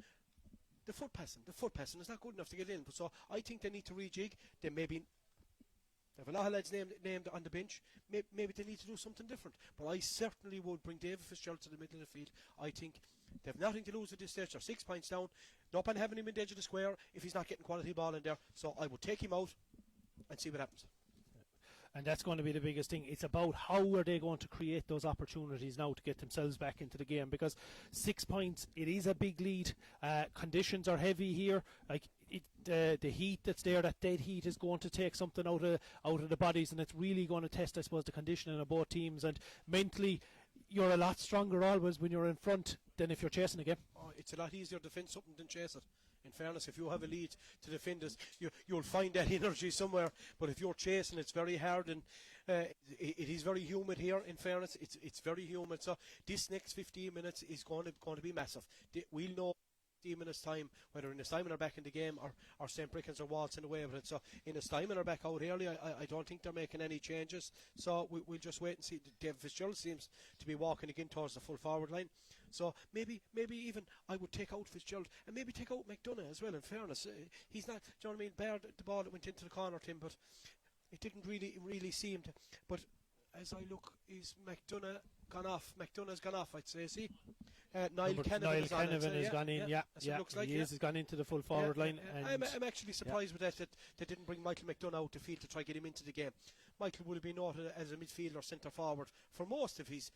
the foot passing. The foot passing is not good enough to get in. So I think they need to rejig. They have a lot of lads named on the bench. Maybe they need to do something different. But I certainly would bring David Fitzgerald to the middle of the field. I think they have nothing to lose at this stage. They're 6 points down. No point having him in the edge of the square if he's not getting quality ball in there. So I would take him out and see what happens.
And that's going to be the biggest thing. It's about how are they going to create those opportunities now to get themselves back into the game, because 6 points, it is a big lead. Conditions are heavy here. Like, the heat that's there, that dead heat, is going to take something out of the bodies, and it's really going to test, I suppose, the conditioning of both teams. And mentally, you're a lot stronger always when you're in front than if you're chasing a game.
Oh, it's a lot easier to defend something than chase it. In fairness, if you have a lead to defend us, you'll find that energy somewhere. But if you're chasing, it's very hard, and it is very humid here. In fairness, it's very humid. So this next 15 minutes is going to be massive. We'll know 15 minutes time whether Ennistymon are back in the game or St. Breckans are waltzing away with it. So Ennistymon are back out early. I don't think they're making any changes. So we'll just wait and see. David Fitzgerald seems to be walking again towards the full forward line. So maybe even I would take out Fitzgerald and maybe take out McDonough as well. In fairness, he's not. Do you know what I mean? Bear the ball that went into the corner, Tim, but it didn't really seem to. But as I look, is McDonough gone off? McDonough's gone off, I'd say. See, Niall Canavan
has gone in. Yeah,
it looks like,
he's gone into the full forward line. And
I'm actually surprised with that they didn't bring Michael McDonough out to field to try get him into the game. Michael would have been noted as a midfielder, centre forward for most of his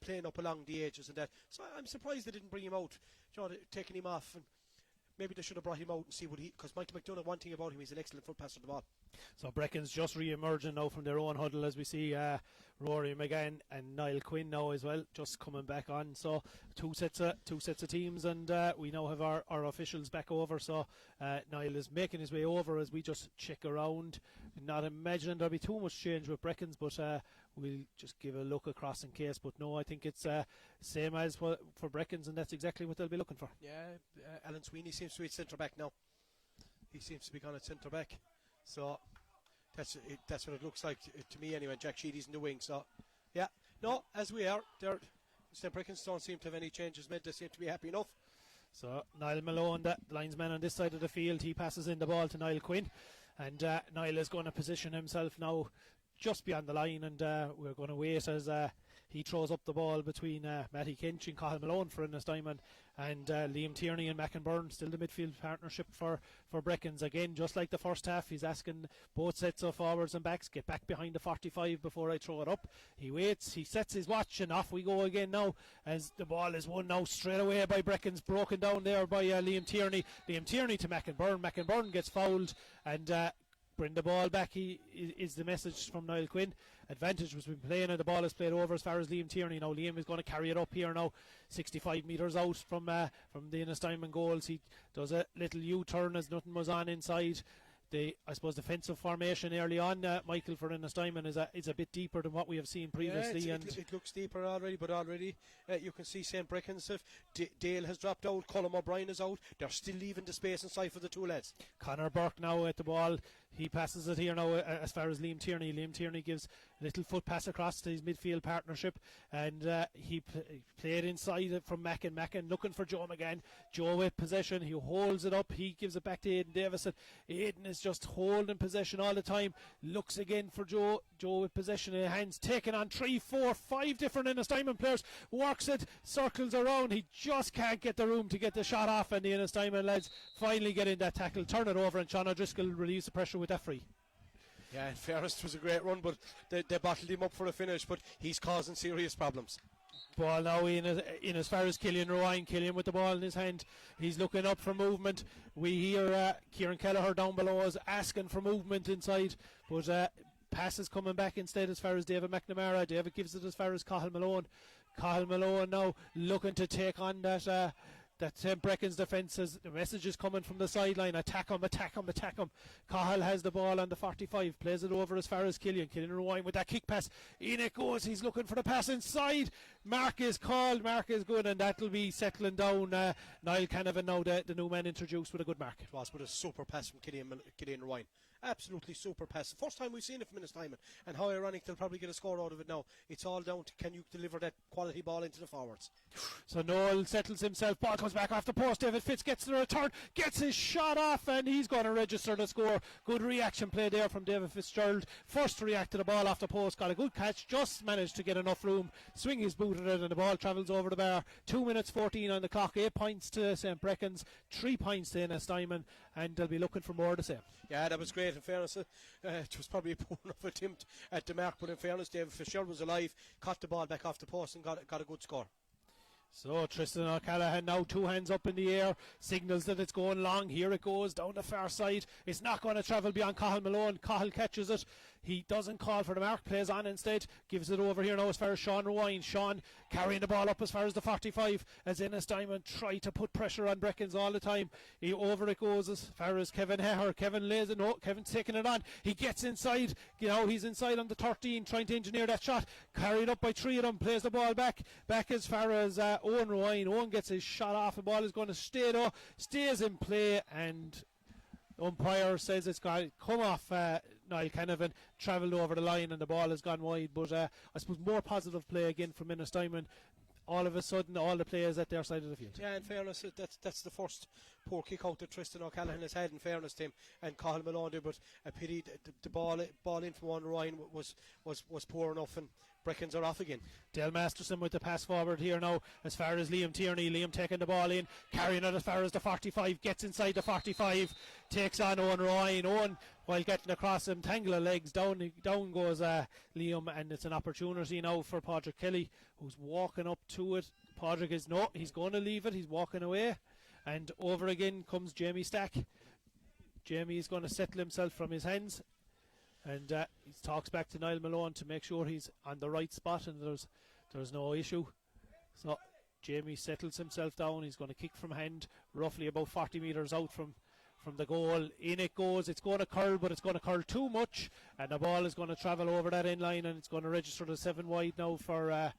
playing up along the edges and that. So I'm surprised they didn't bring him out. You know, taking him off, and maybe they should have brought him out and see what because Michael McDonough, one thing about him, he's an excellent foot passer of the ball.
So Breckans just re-emerging now from their own huddle as we see Rory McGann and Niall Quinn now as well, just coming back on. So two sets of teams, and we now have our officials back over. So Niall is making his way over as we just check around. Not imagining there'll be too much change with Breckans, but we'll just give a look across in case. But no, I think it's same as for Breckans, and that's exactly what they'll be looking for.
Yeah, Alan Sweeney seems to be at centre back now. He seems to be gone at centre back. So that's what it looks like to me anyway. Jack Sheedy's in the wing. So yeah, no, as we are, St. Breckans don't seem to have any changes made. They seem to be happy enough.
So Niall Malone, the linesman on this side of the field, he passes in the ball to Niall Quinn, and Niall is going to position himself now just beyond the line, and we're going to wait as he throws up the ball between Matty Kinch and Cathal Malone for Ennistymon, and Liam Tierney and McInbyrne, still the midfield partnership for Breckans. Again, just like the first half, he's asking both sets of forwards and backs, get back behind the 45 before I throw it up. He waits, he sets his watch, and off we go again now as the ball is won now straight away by Breckans, broken down there by Liam Tierney. Liam Tierney to McInbyrne. McInbyrne gets fouled, and bring the ball back is the message from Niall Quinn. Advantage was been playing, and the ball is played over as far as Liam Tierney. Now Liam is going to carry it up here now, 65 metres out from the Ennistymon goals. He does a little U-turn as nothing was on inside. I suppose defensive formation early on, Michael, for Ennistymon is a bit deeper than what we have seen previously.
Yeah, it looks deeper already, but already you can see St. Breckans. Dale has dropped out, Colm O'Brien is out. They're still leaving the space inside for the two lads.
Conor Burke now at the ball. He passes it here now as far as Liam Tierney. Liam Tierney gives a little foot pass across to his midfield partnership, and he played inside from Mackin looking for Joe McGann. Joe with possession, he holds it up, he gives it back to Aidan Davison. Aidan is just holding possession all the time, looks again for Joe with possession in hands, taking on 3, 4, 5 different Ennistymon players, works it, circles around, he just can't get the room to get the shot off, and the Ennistymon lads finally get in that tackle, turn it over, and Sean O'Driscoll relieves the pressure with that free.
Yeah, in fairness, it was a great run, but they bottled him up for a finish, but he's causing serious problems.
Ball now in as far as Killian Rowan. Killian with the ball in his hand, he's looking up for movement. We hear Kieran Kelleher down below us asking for movement inside, but passes coming back instead as far as David McNamara. David gives it as far as Cathal Malone. Cathal Malone now looking to take on that Breckans defence. The message is coming from the sideline, attack him. Cathal has the ball on the 45, plays it over as far as Killian Rowan with that kick pass, in it goes, he's looking for the pass inside, mark is called, mark is good, and that'll be settling down Niall Canavan now, the new man introduced with a good mark.
It was with a super pass from Killian Rowan. Absolutely super pass. First time we've seen it from Ennistymon, and how ironic they'll probably get a score out of it now. It's all down to can you deliver that quality ball into the forwards.
So Noel settles himself, ball comes back off the post, David Fitz gets the return, gets his shot off, and he's going to register the score. Good reaction play there from David Fitzgerald. First to react to the ball off the post, got a good catch, just managed to get enough room, swing his boot at it, and the ball travels over the bar. 2 minutes 14 on the clock, 8 points to St. Breckans, 3 points to Ennistymon, and they'll be looking for more the same.
Yeah, that was great. In fairness, it was probably a poor enough attempt at the mark, but in fairness, David Fitzgerald was alive, caught the ball back off the post and got a good score.
So Tristan O'Callaghan now 2 hands up in the air, signals that it's going long. Here it goes down the far side. It's not going to travel beyond Cathal Malone. Cathal catches it. He doesn't call for the mark, plays on instead, gives it over here now as far as Sean Rowan. Sean carrying the ball up as far as the 45 as Ennistymon try to put pressure on Breckans all the time. Over it goes as far as Kevin Heher. Kevin lays it, no, Kevin's taking it on. He gets inside, he's inside on the 13 trying to engineer that shot. Carried up by 3 of them, plays the ball back as far as Owen Rowan. Owen gets his shot off, the ball is going to stay though, stays in play, and umpire says it's got to come off Niall Canavan, travelled over the line and the ball has gone wide, but I suppose more positive play again from Ennistymon. all of a sudden all the players at their side of the field.
Yeah, in fairness, that's the first poor kick out that Tristan O'Callaghan has had, in fairness to him, and Cathal Malone did, but a pity the ball in from one Ryan was poor enough, and Breckans are off again.
Dale Masterson with the pass forward here now as far as Liam Tierney. Liam taking the ball in, carrying it as far as the 45, gets inside the 45, takes on Owen Ryan. Owen, while getting across him, tangle of legs, down goes Liam, and it's an opportunity now for Padraig Kelly, who's walking up to it. Padraig he's going to leave it, he's walking away, and over again comes Jamie Stack. Jamie is going to settle himself from his hands, and he talks back to Niall Malone to make sure he's on the right spot and there's no issue. So Jamie settles himself down. He's going to kick from hand, roughly about 40 metres out from the goal. In it goes. It's going to curl, but it's going to curl too much, and the ball is going to travel over that end line, and it's going to register the 7 wide now for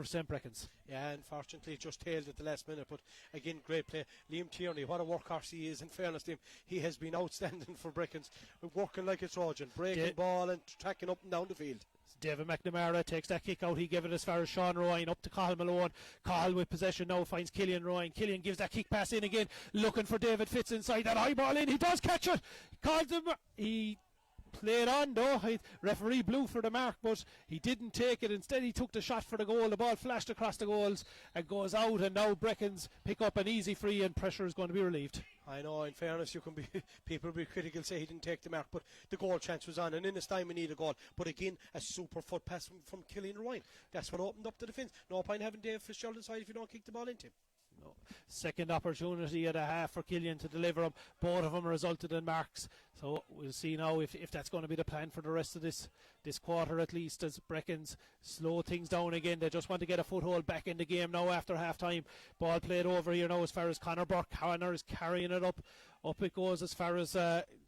St. Breckans.
Yeah, unfortunately just tailed at the last minute, but again, great play. Liam Tierney, what a workhorse he is, in fairness to him. He has been outstanding for Breckans, working like a Trojan, breaking ball and tracking up and down the field.
David McNamara takes that kick out. He gave it as far as Sean Ryan, up to Cathal Malone. Cathal with possession now finds Killian Ryan. Killian gives that kick pass in again, looking for David Fitz inside that high ball in. He does catch it. He played on though. Referee blew for the mark, but he didn't take it. Instead he took the shot for the goal. The ball flashed across the goals and goes out, and now Breckans pick up an easy free, and pressure is going to be relieved.
I know, in fairness, people will be critical, say he didn't take the mark, but the goal chance was on, and in this time we need a goal. But again, a super foot pass from Killian Ryan. That's what opened up the defence. No point having Dave Fitzgerald inside if you don't kick the ball into him.
No. Second opportunity at a half for Killian to deliver them. Both of them resulted in marks. So we'll see now if that's going to be the plan for the rest of this quarter, at least, as Breckans slow things down again. They just want to get a foothold back in the game now after half time. Ball played over here now as far as Conor Burke. Conor is carrying it up. Up it goes as far as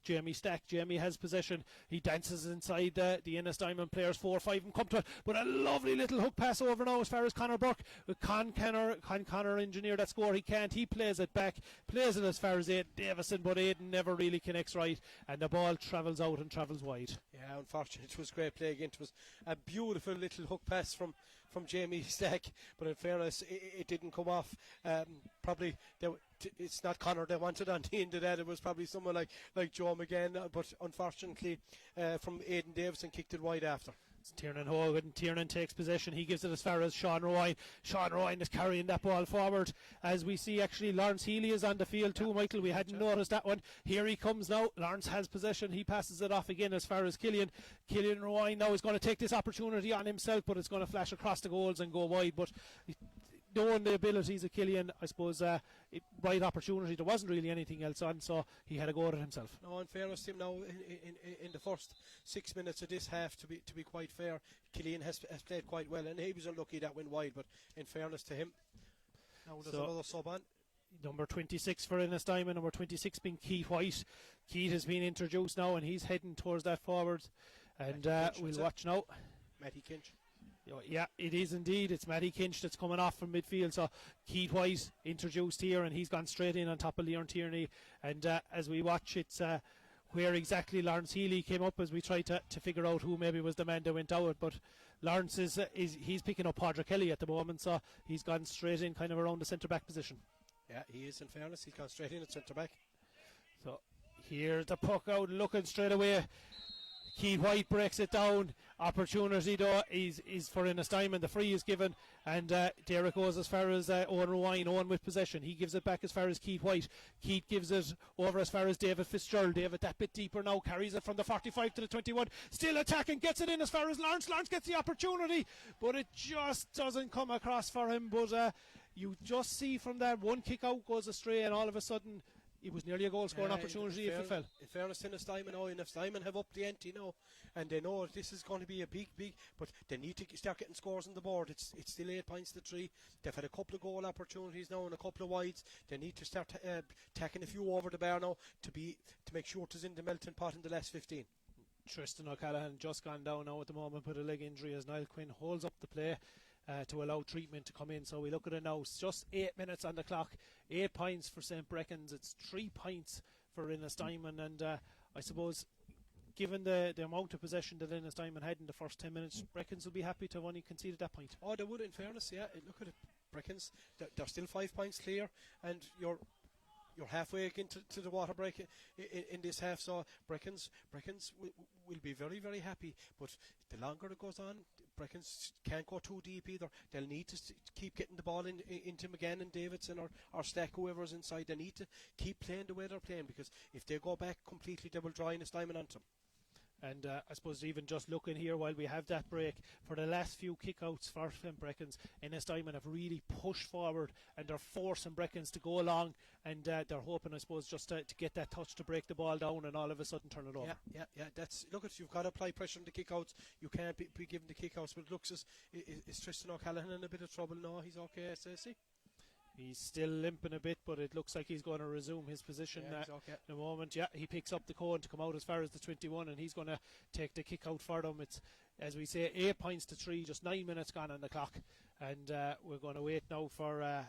Jamie Stack. Jamie has possession. He dances inside the Ennistymon players, 4-5, and come to it. But a lovely little hook pass over now as far as Conor Burke. Can Conor engineer that score? He can't. He plays it back. Plays it as far as Aidan Davison, but Aidan never really connects right, and the ball travels out and travels wide.
Yeah, unfortunately, it was great play again. It was a beautiful little hook pass from Jamie Stack, but in fairness, it didn't come off. Probably it's not Conor they wanted on the end of that. It was probably someone like Joe McGann, but unfortunately from Aidan Davison kicked it wide after.
It's Tiernan Hogan. Tiernan takes possession. He gives it as far as Sean Ryan. Sean Ryan is carrying that ball forward. As we see, actually, Lawrence Healy is on the field too, Michael. We hadn't noticed that one. Here he comes now. Lawrence has possession. He passes it off again as far as Killian. Killian Ryan now is going to take this opportunity on himself, but it's going to flash across the goals and go wide. But knowing the abilities of Killian, I suppose, right opportunity. There wasn't really anything else on, so he had a go at it himself.
No, in fairness to him now, in the first 6 minutes of this half, to be quite fair, Killian has played quite well, and he was unlucky that went wide, but in fairness to him, now there's another sub on.
Number 26 for Ennistymon, number 26 being Keith White. Keith has been introduced now, and he's heading towards that forward, and we'll watch now.
Matty Kinch.
Yeah, it is indeed. It's Matty Kinch that's coming off from midfield. So Keith White introduced here, and he's gone straight in on top of Leon Tierney. And as we watch, it's where exactly Lawrence Healy came up as we tried to figure out who maybe was the man that went out. But Lawrence he's picking up Padraig Kelly at the moment, so he's gone straight in, kind of around the centre back position.
Yeah, he is. In fairness, he's gone straight in at centre back.
So here's the puck out, looking straight away. Keith White breaks it down. Opportunity though is for Ennistymon. The free is given, and there it goes as far as Owen Ryan. Owen with possession. He gives it back as far as Keith White. Keith gives it over as far as David Fitzgerald. David that bit deeper now, carries it from the 45 to the 21. Still attacking, gets it in as far as Lawrence. Lawrence gets the opportunity, but it just doesn't come across for him. But you just see from that one kick out goes astray, and all of a sudden it was nearly a goal scoring opportunity if it fell.
In fairness to Ennistymon have upped the ante now, and they know this is going to be a big, but they need to start getting scores on the board. It's still 8 points to 3. They've had a couple of goal opportunities now and a couple of wides. They need to start tacking a few over the bar now to make sure it is in the melting pot in the last 15.
Tristan O'Callaghan just gone down now at the moment with a leg injury as Niall Quinn holds up the play to allow treatment to come in. So we look at it now. It's just 8 minutes on the clock. 8 points for St. Breckans. It's 3 points for Ennistymon. And I suppose, given the amount of possession that Ennistymon had in the first 10 minutes, Breckans will be happy to have only conceded that point.
Oh, they would, in fairness, yeah. Look at it. Breckans, they're still 5 points clear, and you're halfway into the water break in this half. So Breckans will be very, very happy. But the longer it goes on, Breckans can't go too deep either. They'll need to keep getting the ball into McGann and Davidson or Stack, whoever's inside. They need to keep playing the way they're playing, because if they go back completely, they will draw Ennistymon onto them.
And I suppose even just looking here while we have that break, for the last few kickouts for Breckans, Ennistymon have really pushed forward and they're forcing Breckans to go along, and they're hoping, I suppose, just to get that touch to break the ball down and all of a sudden turn it over.
Yeah. You've got to apply pressure on the kickouts. You can't be given the kickouts, but it looks as is Tristan O'Callaghan in a bit of trouble? No, he's okay, SFC.
He's still limping a bit, but it looks like he's going to resume his position
okay.
in a moment. Yeah, he picks up the cone to come out as far as the 21, and he's going to take the kick out for them. It's, as we say, 8 points to 3, just 9 minutes gone on the clock, and we're going to wait now for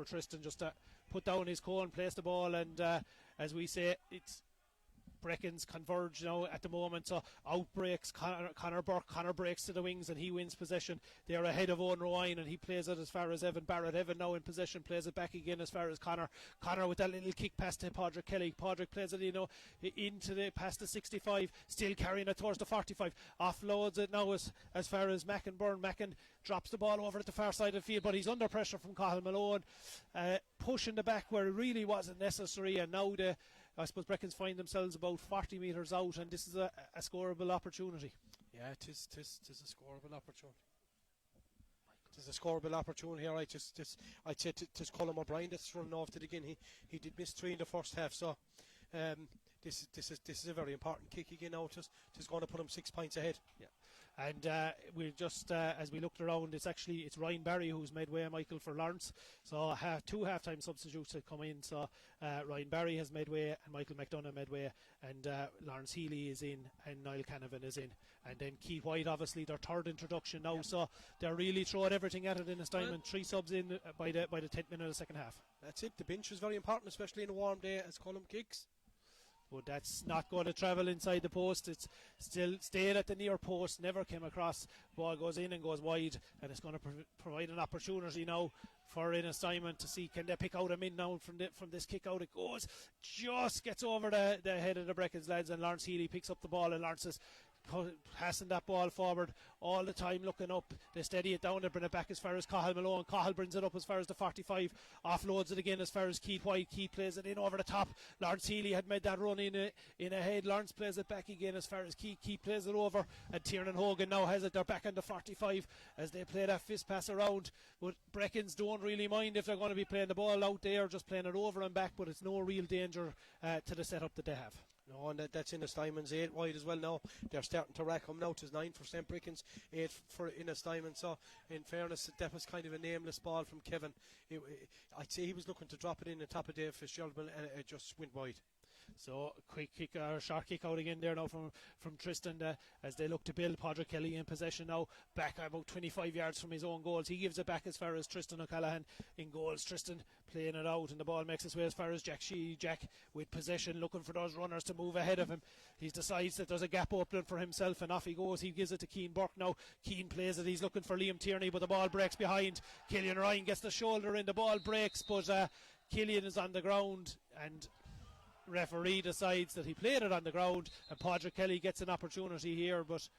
Tristan just to put down his cone, place the ball, and as we say, it's Breckans converge now at the moment, so out breaks Conor Burke. Conor breaks to the wings and he wins possession. They're ahead of Owen Ryan, and he plays it as far as Evan Barrett. Evan now in possession, plays it back again as far as Conor with that little kick pass to Padraig Kelly. Padraig plays it into the past the 65, still carrying it towards the 45, offloads it now as far as Mackin Byrne. Mackin drops the ball over at the far side of the field, but he's under pressure from Cathal Malone, pushing the back where it really wasn't necessary, and now I suppose Breckans find themselves about 40 metres out, and this is a scoreable opportunity.
Yeah, it is a scoreable opportunity. It is a scoreable opportunity here. I'd say it's Colm O'Brien that's running off to the again. He did miss 3 in the first half, so this is a very important kick again now. It's going to put him 6 points ahead.
Yeah. And we're just as we looked around, it's Ryan Barry who's made way, Michael, for Lawrence. So 2 half-time substitutes have come in. So Ryan Barry has made way, and Michael McDonough made way, and Lawrence Healy is in, and Niall Canavan is in, and then Keith White, obviously their third introduction now. Yeah. So they're really throwing everything at it in this time, and 3 subs in by the 10th minute of the second half.
That's it. The bench is very important, especially in a warm day, as Colm kicks.
But that's not going to travel inside the post. It's still stayed at the near post, never came across. Ball goes in and goes wide, and it's going to provide an opportunity now for Ennistymon to see, can they pick out a min now from this kick out. It goes, just gets over the head of the Breckans lads, and Lawrence Healy picks up the ball, and Lawrence is passing that ball forward all the time, looking up. They steady it down, they bring it back as far as Cathal Malone. Cathal brings it up as far as the 45, offloads it again as far as Keith White. Keith plays it in over the top. Lawrence Healy had made that run in ahead. Lawrence plays it back again as far as Keith. Keith plays it over, and Tiernan Hogan now has it. They're back on the 45 as they play that fist pass around. But Breckans don't really mind if they're going to be playing the ball out there, just playing it over and back, but it's no real danger to the setup that they have.
No, and that's Ennistymon 8 wide as well now. They're starting to rack them now. It's 9 for St. Breckans, 8 for Ennistymon. So, in fairness, that was kind of a nameless ball from Kevin. I'd say he was looking to drop it in the top of Dave Fitzgerald, and it just went wide.
So quick kick, short kick out again there now from Tristan as they look to build. Padraig Kelly in possession now, back about 25 yards from his own goals. He gives it back as far as Tristan O'Callaghan in goals. Tristan playing it out, and the ball makes its way as far as Jack Sheehy. Jack with possession, looking for those runners to move ahead of him. He decides that there's a gap open for himself, and off he goes. He gives it to Keane Burke now. Keane plays it, he's looking for Liam Tierney, but the ball breaks behind. Killian Ryan gets the shoulder in, the ball breaks, but Killian is on the ground, and referee decides that he played it on the ground, and Padraig Kelly gets an opportunity here, but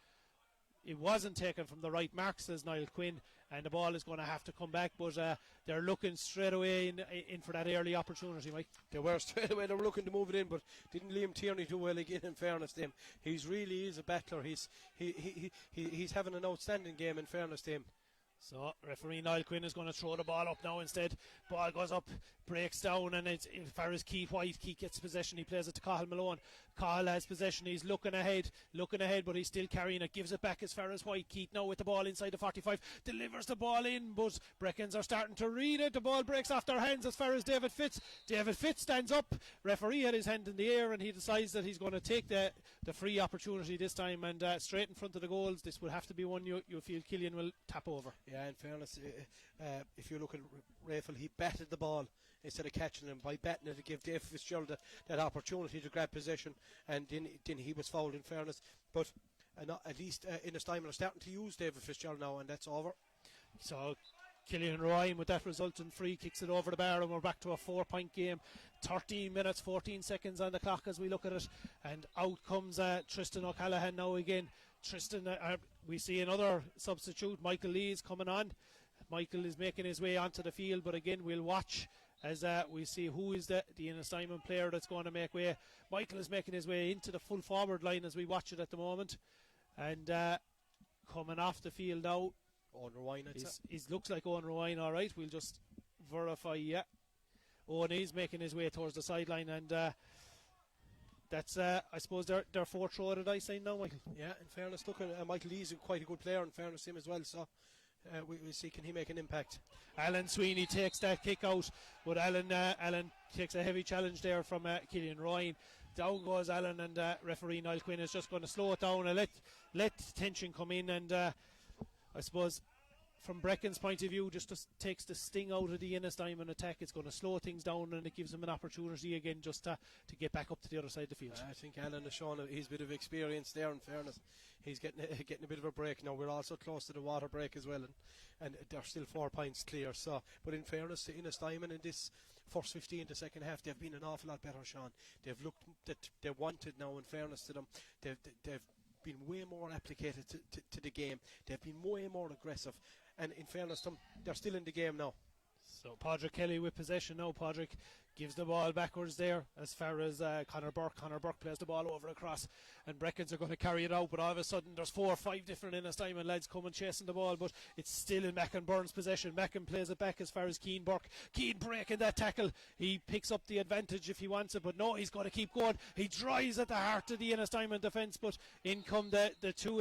it wasn't taken from the right mark, says Niall Quinn, and the ball is going to have to come back. But they're looking straight away in for that early opportunity, Mike.
They were straight away, they were looking to move it in, but didn't Liam Tierney do well again, in fairness to him. He's really is a battler. He's having an outstanding game, in fairness to him.
So referee Niall Quinn is going to throw the ball up now instead. Ball goes up, breaks down, and it's as far as Keith White. Keith gets possession, he plays it to Cathal Malone. Cathal has possession, he's looking ahead, but he's still carrying it, gives it back as far as White. Keith now with the ball inside the 45, delivers the ball in, but Breckans are starting to read it. The ball breaks off their hands as far as David Fitz. David Fitz stands up, referee had his hand in the air, and he decides that he's going to take the free opportunity this time, and straight in front of the goals. This will have to be one you feel Killian will tap over.
Yeah, in fairness, if you look at Rafel, he batted the ball instead of catching him. By batting it, to give Dave Fitzgerald that opportunity to grab possession, and then he was fouled, in fairness. But at least Ennistymon are starting to use David Fitzgerald now, and that's over.
So Killian Ryan with that resultant free kicks it over the bar, and we're back to a 4-point game. 13 minutes 14 seconds on the clock as we look at it, and out comes Tristan O'Callaghan now again. Tristan, we see another substitute, Michael Lee, is coming on. Michael is making his way onto the field, but again we'll watch as we see who is the Ennistymon player that's going to make way. Michael is making his way into the full forward line as we watch it at the moment, and coming off the field now,
Owen Rowine,
it looks like Owen Rowine. All right, we'll just verify. Yeah, Owen is making his way towards the sideline, and that's I suppose their fourth throw of the dice line now, Michael.
Yeah, in fairness, look at Michael Lee's quite a good player, in fairness to him as well, so we'll see can he make an impact.
Alan Sweeney takes that kick out, but Alan takes a heavy challenge there from Killian Ryan. Down goes Alan, and referee Niall Quinn is just going to slow it down and let tension come in, and I suppose from Brecken's point of view, just takes the sting out of the Ennistymon attack. It's going to slow things down, and it gives him an opportunity again just to get back up to the other side of the field.
I think Alan has shown his bit of experience there, in fairness. He's getting a bit of a break now. We're also close to the water break as well, and they're still 4 points clear. So, but in fairness to Ennistymon in this first 15 the second half, they've been an awful lot better, Sean. They've looked that they wanted now, in fairness to them. They've been way more applicated to the game. They've been way more aggressive, and in fairness to them, they're still in the game now.
So Padraig Kelly with possession now. Padraig gives the ball backwards there as far as Conor Burke. Conor Burke plays the ball over across, and Breckans are going to carry it out, but all of a sudden there's 4 or 5 different Ennistymon lads coming chasing the ball, but it's still in Mackin Byrne's possession. Mackin plays it back as far as Keane Burke. Keane breaking that tackle. He picks up the advantage if he wants it, but no, he's got to keep going. He drives at the heart of the Ennistymon defence, but in come the two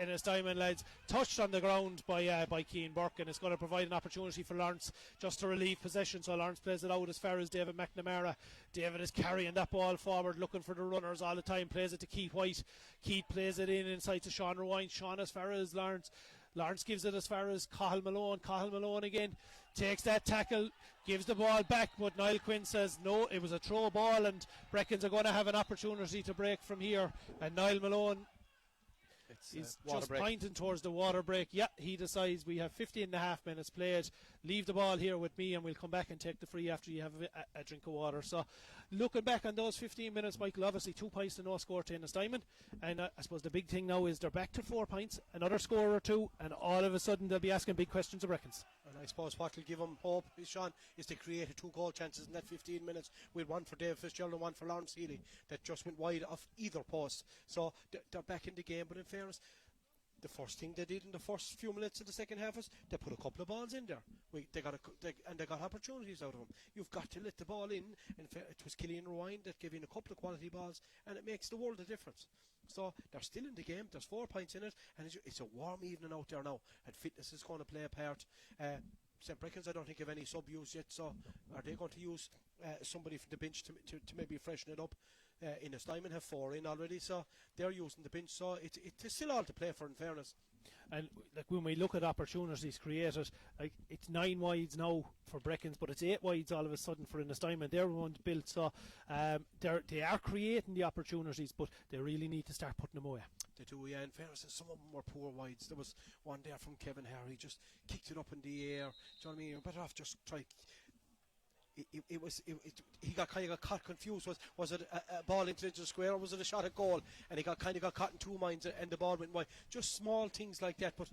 Ennistymon lads, touched on the ground by Keane Burke, and it's going to provide an opportunity for Lawrence just to relieve possession. So Lawrence plays it out as far as David McNamara. David is carrying that ball forward, looking for the runners all the time, plays it to Keith White. Keith plays it inside to Sean Rowine. Sean as far as Lawrence. Lawrence gives it as far as Cathal Malone. Cathal Malone again takes that tackle, gives the ball back, but Niall Quinn says no, it was a throw ball, and Breckans are going to have an opportunity to break from here, and Niall Malone is just pointing towards the water break. Yeah, he decides we have 15.5 minutes played. Leave the ball here with me, and we'll come back and take the free after you have a drink of water. So, looking back on those 15 minutes, Michael, obviously 2 points to no score to Ennistymon, and I suppose the big thing now is they're back to 4 points, another score or two, and all of a sudden they'll be asking big questions of Breckans.
And I suppose what will give them hope, Sean, is to create 2 goal chances in that 15 minutes, with one for Dave Fitzgerald and one for Lawrence Healy that just went wide off either post. So they're back in the game, but in fairness, the first thing they did in the first few minutes of the second half was they put a couple of balls in there. They got opportunities out of them. You've got to let the ball in, and it was Killian Rowine that gave in a couple of quality balls, and it makes the world of difference. So they're still in the game. There's 4 points in it, and it's a warm evening out there now, and fitness is going to play a part. St. Breckans, I don't think have any sub use yet, so are they going to use somebody from the bench to maybe freshen it up? Ennistymon have 4 in already, so they're using the bench, so it's still all to play for, in fairness.
And like when we look at opportunities created, like it's 9 wides now for Breckans, but it's 8 wides all of a sudden for Ennistymon. They're ones built, so they are creating the opportunities, but they really need to start putting them away.
They do, yeah. In fairness, some of them were poor wides. There was one there from Kevin Harry, just kicked it up in the air. Do you know what I mean? You're better off just try. He got caught confused. Was it a ball into the square, or was it a shot at goal? And he got caught in 2 minds, and the ball went wide. Just small things like that. But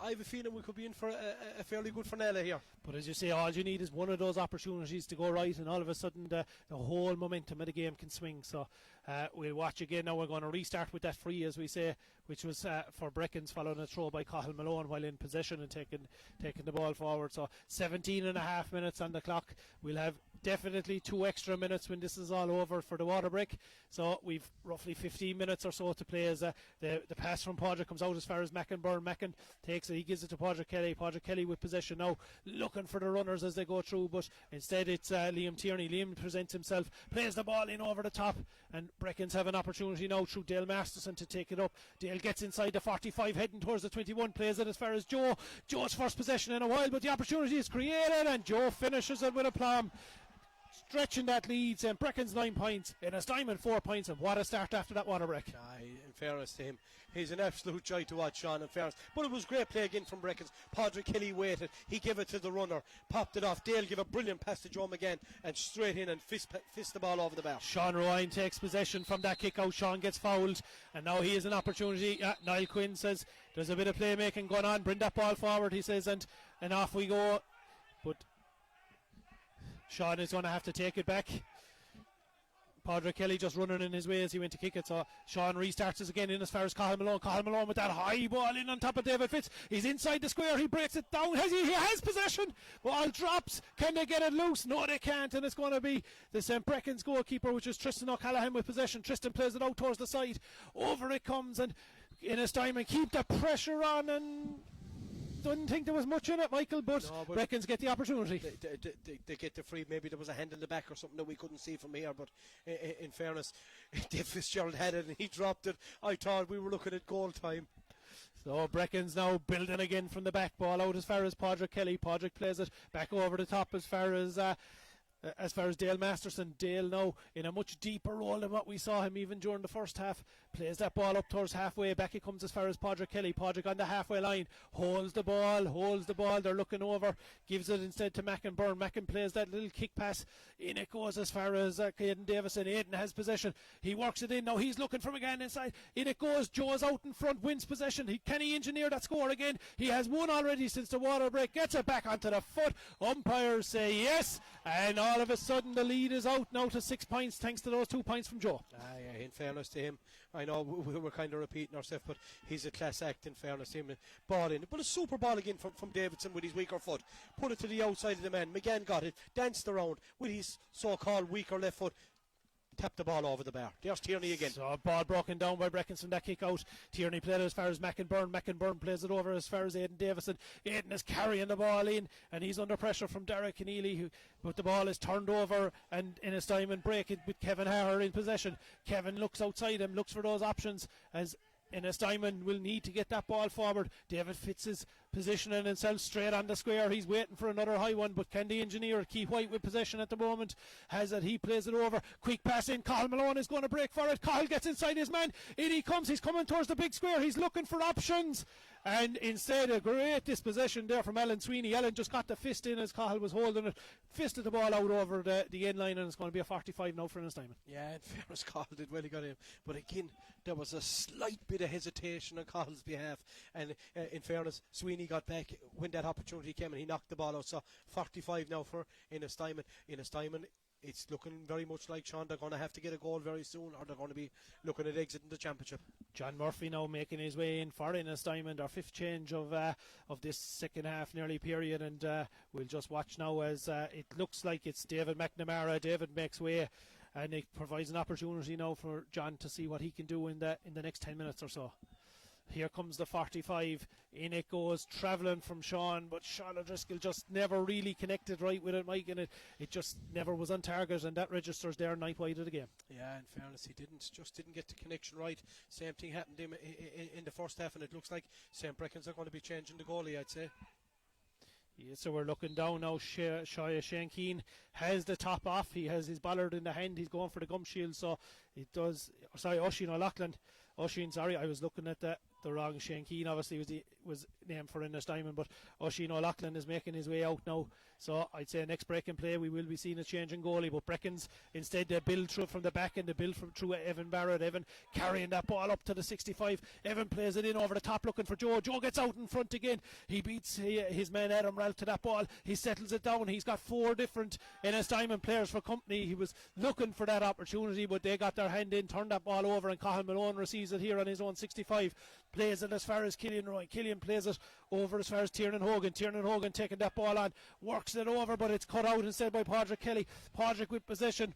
I have a feeling we could be in for a fairly good finale here.
But as you say, all you need is one of those opportunities to go right, and all of a sudden the whole momentum of the game can swing. So we'll watch again. Now we're going to restart with that free, as we say, which was for Breckans, following a throw by Cathal Malone while in possession and taking the ball forward. So 17.5 minutes on the clock. We'll have definitely 2 extra minutes when this is all over for the water break. So we've roughly 15 minutes or so to play as the pass from Padraig comes out as far as Mackin Byrne. Mackin takes it, he gives it to Padraig Kelly. Padraig Kelly with possession now, looking for the runners as they go through, but instead it's Liam Tierney. Liam presents himself, plays the ball in over the top, and Breckans have an opportunity now through Dale Masterson to take it up. Dale gets inside the 45, heading towards the 21, plays it as far as Joe. Joe's first possession in a while, but the opportunity is created, and Joe finishes it with aplomb. stretching that lead. St. Breckans 9 points, Ennistymon 4 points, and what a start after that water break.
In fairness to him, he's an absolute joy to watch, Sean, in fairness. But it was great play again from Breckans. Padraig Kelly waited, he gave it to the runner, popped it off. Dale gave a brilliant pass to Joe McGann and straight in and fist the ball over the bar.
Sean Ryan takes possession from that kick out. Sean gets fouled, and now he has an opportunity. Niall Quinn says there's a bit of playmaking going on, bring that ball forward, he says, and off we go. But Sean is going to have to take it back. Padraig Kelly just running in his way as he went to kick it, so Sean restarts us again in as far as Cathal Malone. Cathal Malone with that high ball in on top of David Fitz. He's inside the square, he breaks it down. He has possession. Ball drops. Can they get it loose? No, they can't, and it's going to be the St. Breckans goalkeeper, which is Tristan O'Callaghan, with possession. Tristan plays it out towards the side. Over it comes, and Ennistymon keep the pressure on, and didn't think there was much in it, Michael, but Breckans get the opportunity.
They get the free. Maybe there was a hand in the back or something that we couldn't see from here, but in fairness, Dave Fitzgerald had it and he dropped it. I thought we were looking at goal time.
So Breckans now building again from the back, ball out as far as Padraig Kelly. Padraig plays it back over the top as far as Dale Masterson. Dale now in a much deeper role than what we saw him even during the first half. Plays that ball up towards halfway. Back it comes as far as Padraig Kelly. Padraig on the halfway line. Holds the ball. They're looking over. Gives it instead to Mackin Byrne. Mackin plays that little kick pass. In it goes as far as Aidan Davison. Aidan has possession. He works it in. Now he's looking from again inside. In it goes. Joe's out in front. Wins possession. Can he engineer that score again? He has one already since the water break. Gets it back onto the foot. Umpires say yes. And all of a sudden the lead is out now to 6 points thanks to those 2 points from Joe.
In fairness to him, I know we're kind of repeating ourselves, but he's a class act, in fairness to him. Ball in, but a super ball again from Davidson with his weaker foot. Put it to the outside of the man. McGann got it, danced around with his so-called weaker left foot. Tapped the ball over the bar. There's Tierney again.
So ball broken down by Breckans from that kick out. Tierney played it as far as Mackin Byrne. Mackin Byrne plays it over as far as Aidan Davison. Aidan is carrying the ball in, and he's under pressure from Derek Keneally, but the ball is turned over, and Ennistymon break it with Kevin Harrer in possession. Kevin looks outside him, looks for those options as Ennistymon will need to get that ball forward. David Fitz is positioning himself straight on the square. He's waiting for another high one, but can the engineer keep White with possession at the moment? Has it, he plays it over. Quick pass in. Cathal Malone is going to break for it. Cathal gets inside his man. In he comes. He's coming towards the big square. He's looking for options. And instead, a great dispossession there from Alan Sweeney. Alan just got the fist in as Cathal was holding it. Fisted the ball out over the end line, and it's going to be a 45 now for Ennistymon.
Yeah, in fairness, Cathal did well, he got him. But again, there was a slight bit of hesitation on Cahill's behalf. And in fairness, Sweeney got back when that opportunity came and he knocked the ball out. So 45 now for Ennistymon. Ennistymon, it's looking very much like, Sean, they're going to have to get a goal very soon, or they're going to be looking at exiting the championship.
John Murphy now making his way in for Ennistymon, our fifth change of this second half nearly period, and we'll just watch now as it looks like it's David McNamara. David makes way, and it provides an opportunity now for John to see what he can do in the next 10 minutes or so. Here comes the 45. In it goes, travelling from Sean, but Sean O'Driscoll just never really connected right with it, Mike, and it just never was on target, and that registers there 9 wide of the game.
Yeah, in fairness, he just didn't get the connection right. Same thing happened in the first half, and it looks like St. Breckans are going to be changing the goalie, I'd say.
Yeah, so we're looking down now. Shane Keane has the top off. He has his bollard in the hand. He's going for the gum shield, so it does. Sorry, Oisin O'Loughlin. Oisin, sorry, I was looking at the wrong. Shane Keane obviously was named for Ennistymon, but Oisin O'Loughlin is making his way out now. So I'd say next break in play we will be seeing a change in goalie, but Breckans instead they build through from the back and they build through Evan Barrett. Evan carrying that ball up to the 65. Evan plays it in over the top looking for Joe. Joe gets out in front again. He beats his man Adam Ralph to that ball. He settles it down. He's got 4 different Ennistymon players for company. He was looking for that opportunity, but they got their hand in, turned that ball over, and Cathal Malone receives it here on his own 65. Plays it as far as Killian Roy. Killian plays it over as far as Tiernan Hogan. Tiernan Hogan taking that ball on, works it over, but it's cut out instead by Padraig Kelly. Padraig with possession.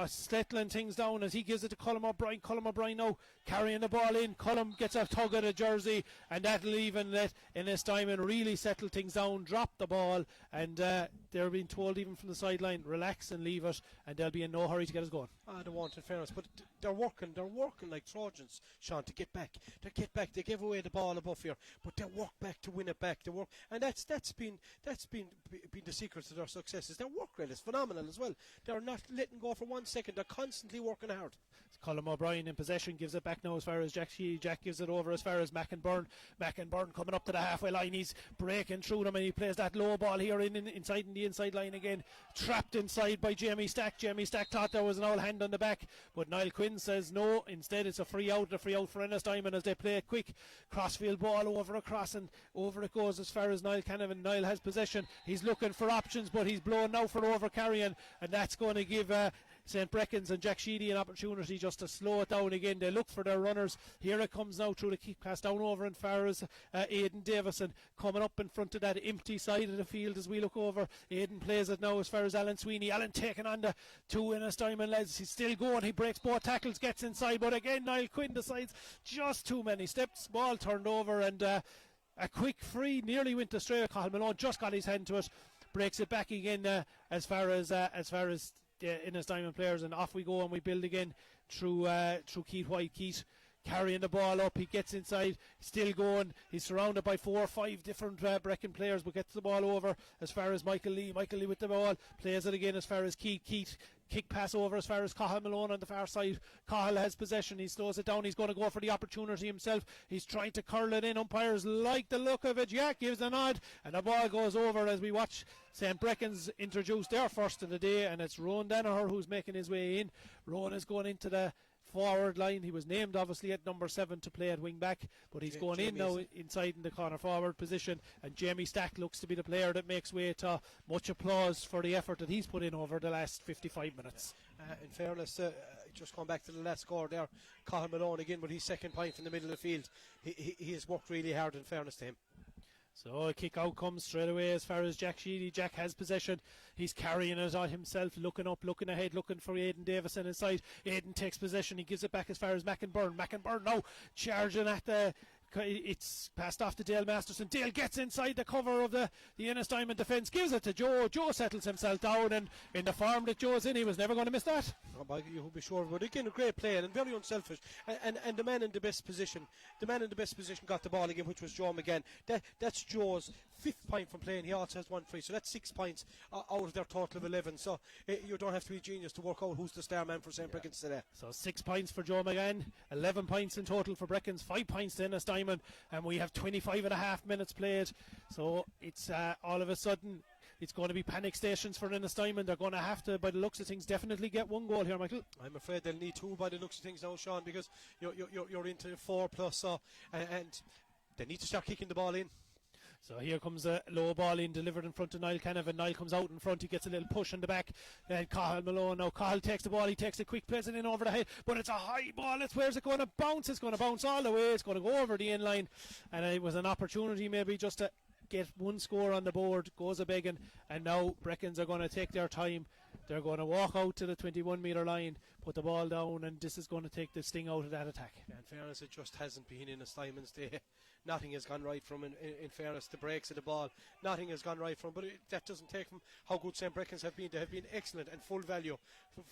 settling things down as he gives it to Colm O'Brien. Colm O'Brien now carrying the ball in. Colm gets a tug at a jersey, and that'll even let Ennistymon really settle things down, drop the ball, and they're being told even from the sideline, relax and leave it, and they'll be in no hurry to get us going.
They want, in fairness, but they're working like Trojans, Sean, to get back. They gave away the ball above here, but they work back to win it back. They work, and that's been the secret to their success. Is their work rate is phenomenal as well. They're not letting go for 1 second. They're constantly working hard.
Colm O'Brien in possession, gives it back now as far as Jack Sheedy. Jack gives it over as far as McInbyrne. McInbyrne coming up to the halfway line. He's breaking through them, and he plays that low ball here inside the inside line again. Trapped inside by Jamie Stack. Jamie Stack thought there was an old hand on the back, but Niall Quinn says no. Instead, it's a free out for Ennistymon as they play a quick crossfield ball over across, and over it goes as far as Niall Canavan. Niall has possession. He's looking for options, but he's blown now for over carrying, and that's going to give St. Breckans and Jack Sheedy an opportunity just to slow it down again. They look for their runners. Here it comes now through the kick pass down over and far as Aidan Davison coming up in front of that empty side of the field as we look over. Aidan plays it now as far as Alan Sweeney. Alan taking on the two Ennistymon lads. He's still going. He breaks both tackles, gets inside, but again Niall Quinn decides just too many steps. Ball turned over, and a quick free nearly went astray. Cathal Malone just got his hand to it, breaks it back again as far as Ennistymon players, and off we go, and we build again through Keith White. Keith carrying the ball up, he gets inside, still going, he's surrounded by 4 or 5 different Brecon players, but gets the ball over as far as Michael Lee with the ball, plays it again as far as Keith kick pass over as far as Cathal Malone on the far side. Cathal has possession, he slows it down, he's going to go for the opportunity himself, he's trying to curl it in. Umpires like the look of it. Jack gives a nod, and the ball goes over as we watch St. Breckans introduce their first of the day, and it's Rowan Danaher who's making his way in. Rowan is going into the forward line. He was named obviously at number 7 to play at wing back, but he's going in now inside in the corner forward position, and Jamie Stack looks to be the player that makes way to much applause for the effort that he's put in over the last 55 minutes.
In fairness, just going back to the last score there, Cathal Malone again with his second point from the middle of the field. He has worked really hard, in fairness to him.
So a kick out comes straight away as far as Jack Sheedy. Jack has possession. He's carrying it on himself, looking up, looking ahead, looking for Aidan Davison inside. Aidan takes possession. He gives it back as far as McInbyrne. McInbyrne now charging at the... It's passed off to Dale Masterson. Dale gets inside the cover of the Ennistymon defence, gives it to Joe. Joe settles himself down, and in the form that Joe's in, he was never going to miss that.
You will be sure, but again a great play and very unselfish. And the man in the best position, got the ball again, which was Joe McGann. That's Joe's 5th point from playing. He also has 1 free, so that's 6 points out of their total of 11. So you don't have to be a genius to work out who's the star man for St. Breckans today.
So 6 points for Joe McGann, 11 points in total for Breckans, 5 points to Ennistymon, and we have 25 and a half minutes played. So it's all of a sudden it's going to be panic stations for Ennistymon. They're going to have to, by the looks of things, definitely get 1 goal here, Michael.
I'm afraid they'll need 2 by the looks of things now, Sean, because you're into 4 plus, and they need to start kicking the ball in.
So here comes a low ball in, delivered in front of Niall Canavan. Niall comes out in front, he gets a little push in the back. Then Cathal Malone, now Cathal takes the ball, he takes a quick place in over the head, but it's a high ball. Where's it going to bounce? It's going to bounce all the way, it's going to go over the end line, and it was an opportunity maybe just to get 1 score on the board. Goes a begging, and now Breckans are going to take their time. They're going to walk out to the 21 metre line, put the ball down, and this is going to take the sting out of that attack.
Yeah, in fairness, it just hasn't been in Ennistymon's day. Nothing has gone right from, in fairness, the breaks of the ball. Nothing has gone right from, but that doesn't take from how good St. Breckans have been. They have been excellent and full value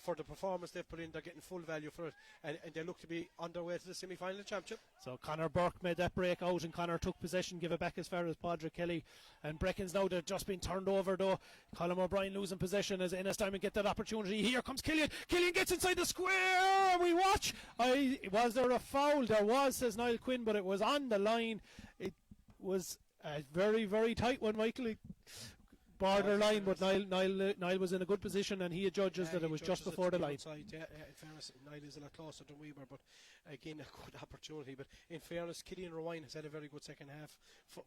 for the performance they've put in. They're getting full value for it, and they look to be on their way to the semi-final championship.
So Conor Burke made that break out, and Conor took possession, give it back as far as Padraig Kelly. And Breckans now, they've just been turned over though. Colm O'Brien losing possession as Ennistymon get that opportunity. Here comes Killian. Killian gets inside the square. We watch. Was there a foul? There was, says Niall Quinn, but it was on the line. It was a very, very tight one, Michael. Borderline, but Niall was in a good position, and he judges that it was just before the line.
In fairness, Niall is a lot closer than we were, but again, a good opportunity. But in fairness, Killian Rowan has had a very good second half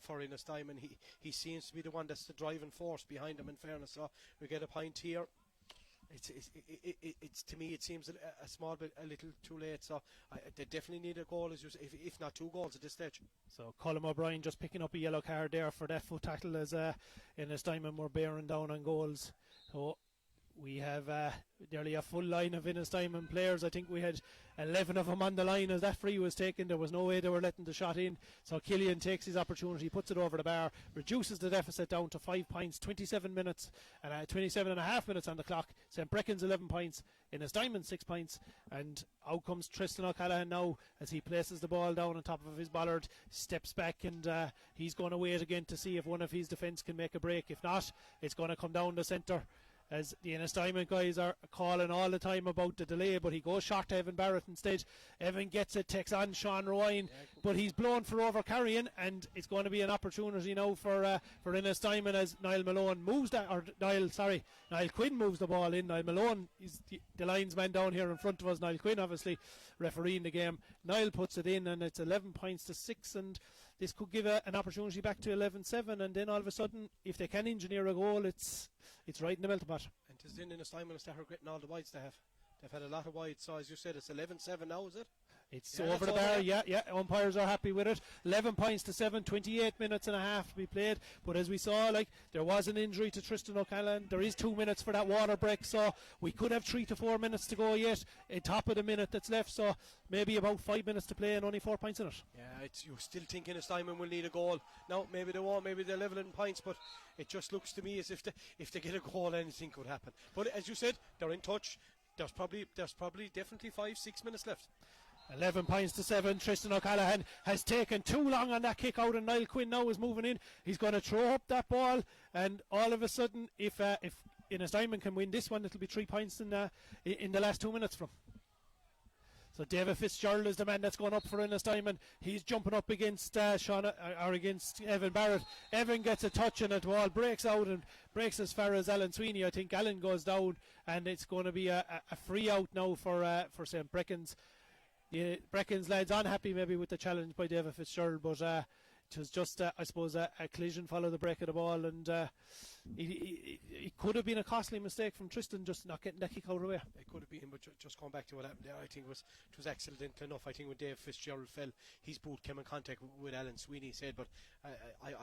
for Ennistymon. He seems to be the one that's the driving force behind him, in fairness. So we get a point here. It's to me it seems a small bit a little too late, so they definitely need a goal, if not 2 goals at this stage.
So Colm O'Brien just picking up a yellow card there for that foot tackle as Ennistymon were bearing down on goals. So we have nearly a full line of Ennistymon players. I think we had 11 of them on the line as that free was taken. There was no way they were letting the shot in. So Killian takes his opportunity, puts it over the bar, reduces the deficit down to 5 points, 27 minutes, and 27 and a half minutes on the clock. St. Breckans 11 points, Ennistymon 6 points, and out comes Tristan O'Callaghan now as he places the ball down on top of his bollard, steps back, and he's going to wait again to see if one of his defence can make a break. If not, it's going to come down the centre, as the Ennistymon guys are calling all the time about the delay, but he goes short to Evan Barrett instead. Evan gets it, takes on Sean Rowan, but he's blown for over carrying, and it's going to be an opportunity now for Ennistymon as Niall Malone moves that, or Niall Quinn moves the ball in. Niall Malone is the linesman down here in front of us. Niall Quinn obviously refereeing the game. Niall puts it in, and it's 11 points to 6, and this could give an opportunity back to 11-7, and then all of a sudden, if they can engineer a goal, it's right in the melting pot.
And it is in Ennistymon as they're regretting all the wides they have. They've had a lot of wides, so as you said, it's 11-7 now, is it?
It's over the bar, yeah. Umpires are happy with it. 11 points to 7, 28 minutes and a half to be played. But as we saw, there was an injury to Tristan O'Callaghan. There is 2 minutes for that water break, so we could have 3 to 4 minutes to go yet. On top of the minute that's left, so maybe about 5 minutes to play and only 4 points in it.
Yeah, you're still thinking Ennistymon will need a goal. Now, maybe they won't, maybe they're level in points, but it just looks to me as if they get a goal, anything could happen. But as you said, they're in touch. There's probably definitely 5-6 minutes left.
11 points to 7. Tristan O'Callaghan has taken too long on that kick out, and Niall Quinn now is moving in. He's going to throw up that ball, and all of a sudden, if Ennistymon can win this one, it'll be 3 points in the last 2 minutes from. So David Fitzgerald is the man that's going up for Ennistymon. He's jumping up against against Evan Barrett. Evan gets a touch and the ball breaks out and breaks as far as Alan Sweeney. I think Alan goes down, and it's going to be a free out now for St. Breckans. Yeah, Breckans lads unhappy maybe with the challenge by David Fitzgerald, but it was just I suppose a collision followed the break of the ball, and it could have been a costly mistake from Tristan just not getting that kick out of the way.
It could have been, but just going back to what happened there, I think it was accident enough. I think when Dave Fitzgerald fell, his boot came in contact with Alan Sweeney's head, but I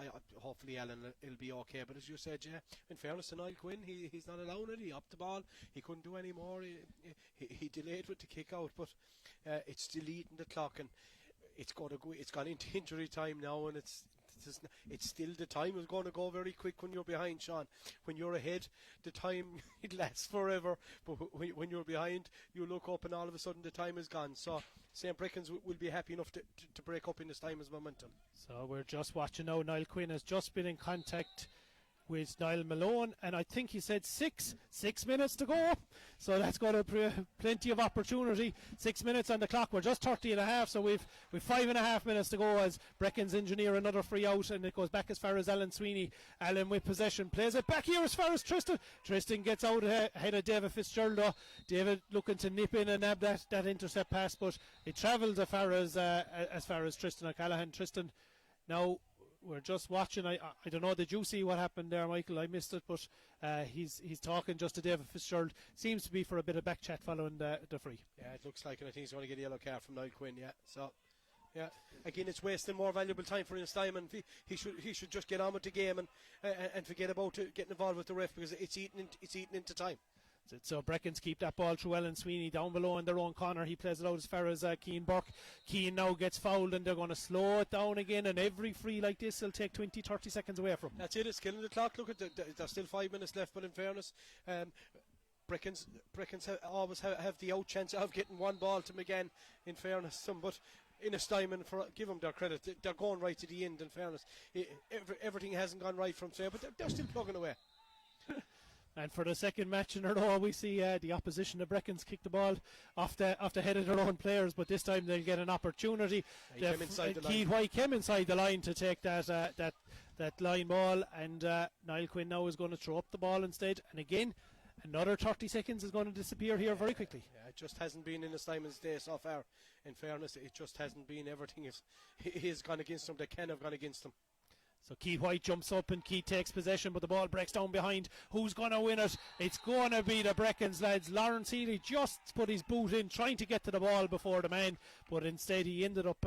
hopefully Alan will be okay. But as you said, yeah, in fairness to Niall Quinn, he's not allowing it. He upped the ball. He couldn't do any more. He delayed with the kick out, but it's still eating the clock, and it's gone into injury time now, and it's still, the time is going to go very quick when you're behind, Sean. When you're ahead, the time it lasts forever, but when you're behind, you look up and all of a sudden the time is gone. So St. Breckans will be happy enough to break up in Ennistymon momentum.
So we're just watching now. Niall Quinn has just been in contact with Niall Malone, and I think he said 6 minutes to go, so that's got plenty of opportunity. 6 minutes on the clock. We're just 30 and a half, so we've 5.5 minutes to go as Breckans engineer another free out, and it goes back as far as Alan Sweeney. Alan with possession plays it back here as far as Tristan gets out ahead of David Fitzgerald. David looking to nip in and nab that intercept pass, but it travels as far as Tristan O'Callaghan. Tristan now, we're just watching. I don't know, did you see what happened there, Michael? I missed it, but he's talking just to David Fitzgerald. Seems to be for a bit of back chat following the free.
Yeah, it looks like, and I think he's going to get a yellow card from Niall Quinn. Yeah, so yeah, again, it's wasting more valuable time for Ennistymon. He should just get on with the game and forget about getting involved with the ref, because it's eating into time.
So Breckans keep that ball through Alan Sweeney down below in their own corner. He plays it out as far as Keane Burke. Keane now gets fouled, and they're going to slow it down again, and every free like this will take 20-30 seconds away from.
That's it, it's killing the clock. Look, there's still 5 minutes left, but in fairness, Breckans always have the out chance of getting one ball to them again, in fairness. But Ennistymon, give them their credit, they're going right to the end, in fairness. Everything hasn't gone right from there, but they're still plugging away.
And for the second match in a row, we see the opposition, the Breckans, kick the ball off the head of their own players, but this time they'll get an opportunity. Keith White came inside the line to take that line ball, and Niall Quinn now is going to throw up the ball instead. And again, another 30 seconds is going to disappear here very quickly.
Yeah, it just hasn't been in Ennistymon's day so far. In fairness, it just hasn't been. Everything is gone against them. They can have gone against them.
So Keith White jumps up and Keith takes possession, but the ball breaks down behind. Who's going to win it? It's going to be the Breckans lads. Lawrence Healy just put his boot in, trying to get to the ball before the man, but instead he ended up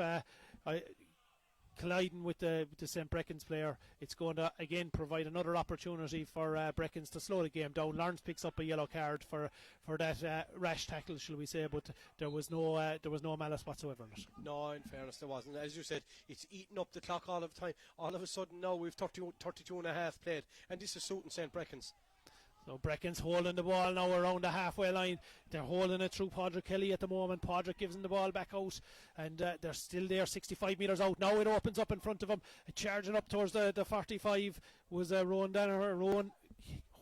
colliding with the St. Breckans player. It's going to again provide another opportunity for Breckans to slow the game down. Lawrence picks up a yellow card for that rash tackle, shall we say, but there was no malice whatsoever in it.
No, in fairness there wasn't. As you said, it's eating up the clock all of the time. All of a sudden now we've 32 and a half played, and this is suiting St. Breckans.
So Breckans holding the ball now around the halfway line. They're holding it through Padraig Kelly at the moment. Padraig gives them the ball back out, and they're still there 65 metres out. Now it opens up in front of him. Charging up towards the 45 was Rowan Danner. Rowan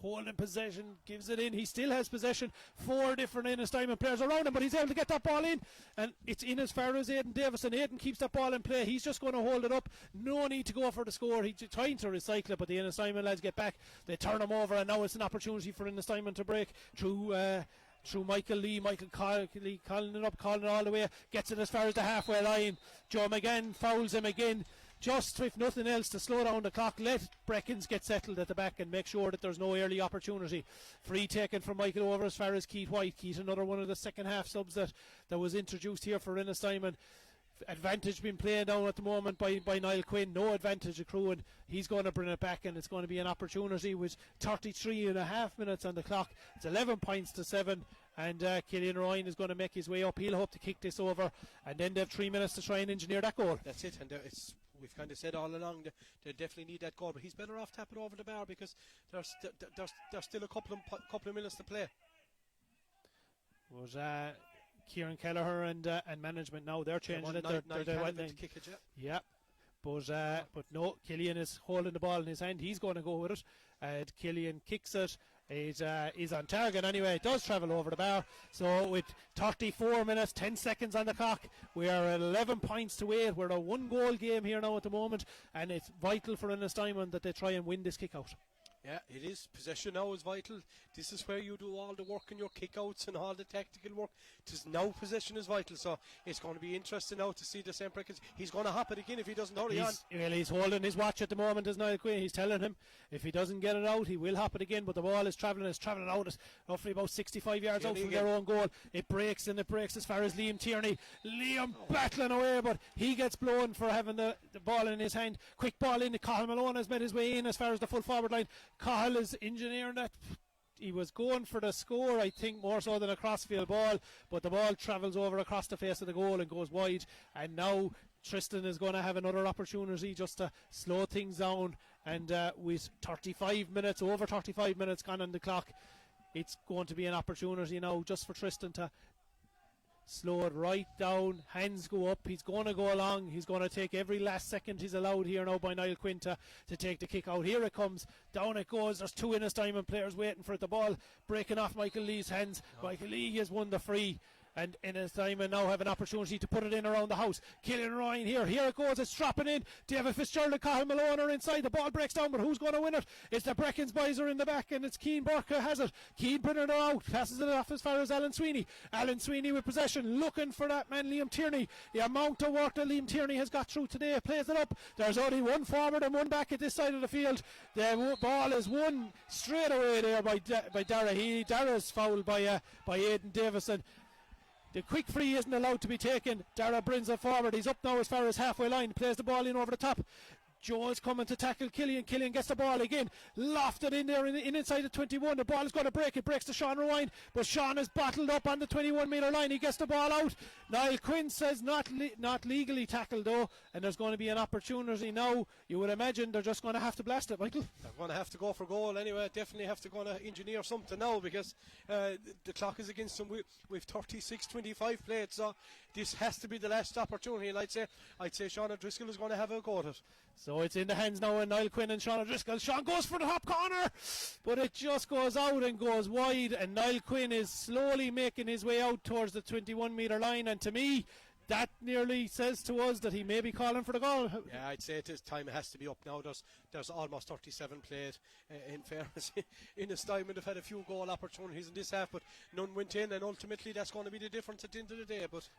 holding possession, gives it in. He still has possession. 4 different Ennistymon players around him, but he's able to get that ball in, and it's in as far as Aidan Davison. Aidan keeps that ball in play. He's just going to hold it up. No need to go for the score. He's trying to recycle it, but the Ennistymon lads get back. They turn him over, and now it's an opportunity for Ennistymon to break through Michael Lee. Michael Lee calling it all the way. Gets it as far as the halfway line. Joe McGann fouls him again. Just, if nothing else, to slow down the clock. Let Breckans get settled at the back and make sure that there's no early opportunity. Free taken from Michael over as far as Keith White. Keith, another one of the second half subs that was introduced here for Ennistymon. Advantage being played down at the moment by Niall Quinn. No advantage accruing. He's going to bring it back, and it's going to be an opportunity with 33 and a half minutes on the clock. It's 11 points to 7. And Killian Ryan is going to make his way up. He'll hope to kick this over, and then they have 3 minutes to try and engineer that goal.
That's it, and we've kind of said all along that they definitely need that goal, but he's better off tapping over the bar because there's still a couple of minutes to play.
Was Kieran Kelleher and management now? They're changing it. They're
to kick it,
yeah. But no, Killian is holding the ball in his hand. He's going to go with it. Killian kicks it. Is on target anyway. It does travel over the bar. So with 34 minutes 10 seconds on the clock, we are at 11 points to 8. We're a 1-goal game here now at the moment, and it's vital for Ennistymon that they try and win this kick out.
Yeah, it is. Possession now is vital. This is where you do all the work in your kickouts and all the tactical work. Now possession is vital, so it's going to be interesting now to see the St. Breckans. He's going to hop it again if he doesn't hurry on.
He's holding his watch at the moment, as Niall Quinn. He's telling him if he doesn't get it out, he will hop it again, but the ball is travelling out at roughly about 65 yards out from their own goal. It breaks as far as Liam Tierney. Battling away, but he gets blown for having the ball in his hand. Quick ball in. Cathal Malone has made his way in as far as the full forward line. Cathal is engineering that. He was going for the score, I think, more so than a crossfield ball, but the ball travels over across the face of the goal and goes wide, and now Tristan is going to have another opportunity just to slow things down, and with over 35 minutes gone on the clock, it's going to be an opportunity now just for Tristan to slow it right down. Hands go up. He's going to go along. He's going to take every last second he's allowed here now by Niall Quinn to take the kick out. Here it comes. Down it goes. There's 2 Ennistymon players waiting for it. The ball breaking off Michael Lee's hands. Michael Lee has won the free, and Ennistymon now have an opportunity to put it in around the house. Killian Ryan here it goes, it's dropping in. David Fitzgerald and Cathal Malone are inside. The ball breaks down, but who's going to win it? It's the Breckans boys are in the back, and it's Keane Burke who has it. Keane putting it out, passes it off as far as Alan Sweeney. Alan Sweeney with possession, looking for that man Liam Tierney. The amount of work that Liam Tierney has got through today, plays it up. There's only one forward and one back at this side of the field. The ball is won straight away there by Dara. Dara's fouled by Aidan Davison. The quick free isn't allowed to be taken. Dara brings it forward. He's up now as far as halfway line. Plays the ball in over the top. Jones coming to tackle Killian. Killian gets the ball again. Lofted in there inside the 21. The ball is going to break. It breaks to Sean Ryan. But Sean is bottled up on the 21 metre line. He gets the ball out. Niall Quinn says not legally tackled though. And there's going to be an opportunity now. You would imagine they're just going to have to blast it, Michael.
They're going to have to go for goal anyway. Definitely have to go to engineer something now because the clock is against them. We've 36-25 played. So this has to be the last opportunity. And I'd say Sean O'Driscoll is going to have a go at it.
So it's in the hands now of Niall Quinn and Sean O'Driscoll. Sean goes for the top corner, but it just goes out and goes wide, and Niall Quinn is slowly making his way out towards the 21 metre line, and to me that nearly says to us that he may be calling for the goal.
Yeah, I'd say this time has to be up now. There's almost 37 played. In fairness, Ennistymon have had a few goal opportunities in this half, but none went in, and ultimately that's going to be the difference at the end of the day. But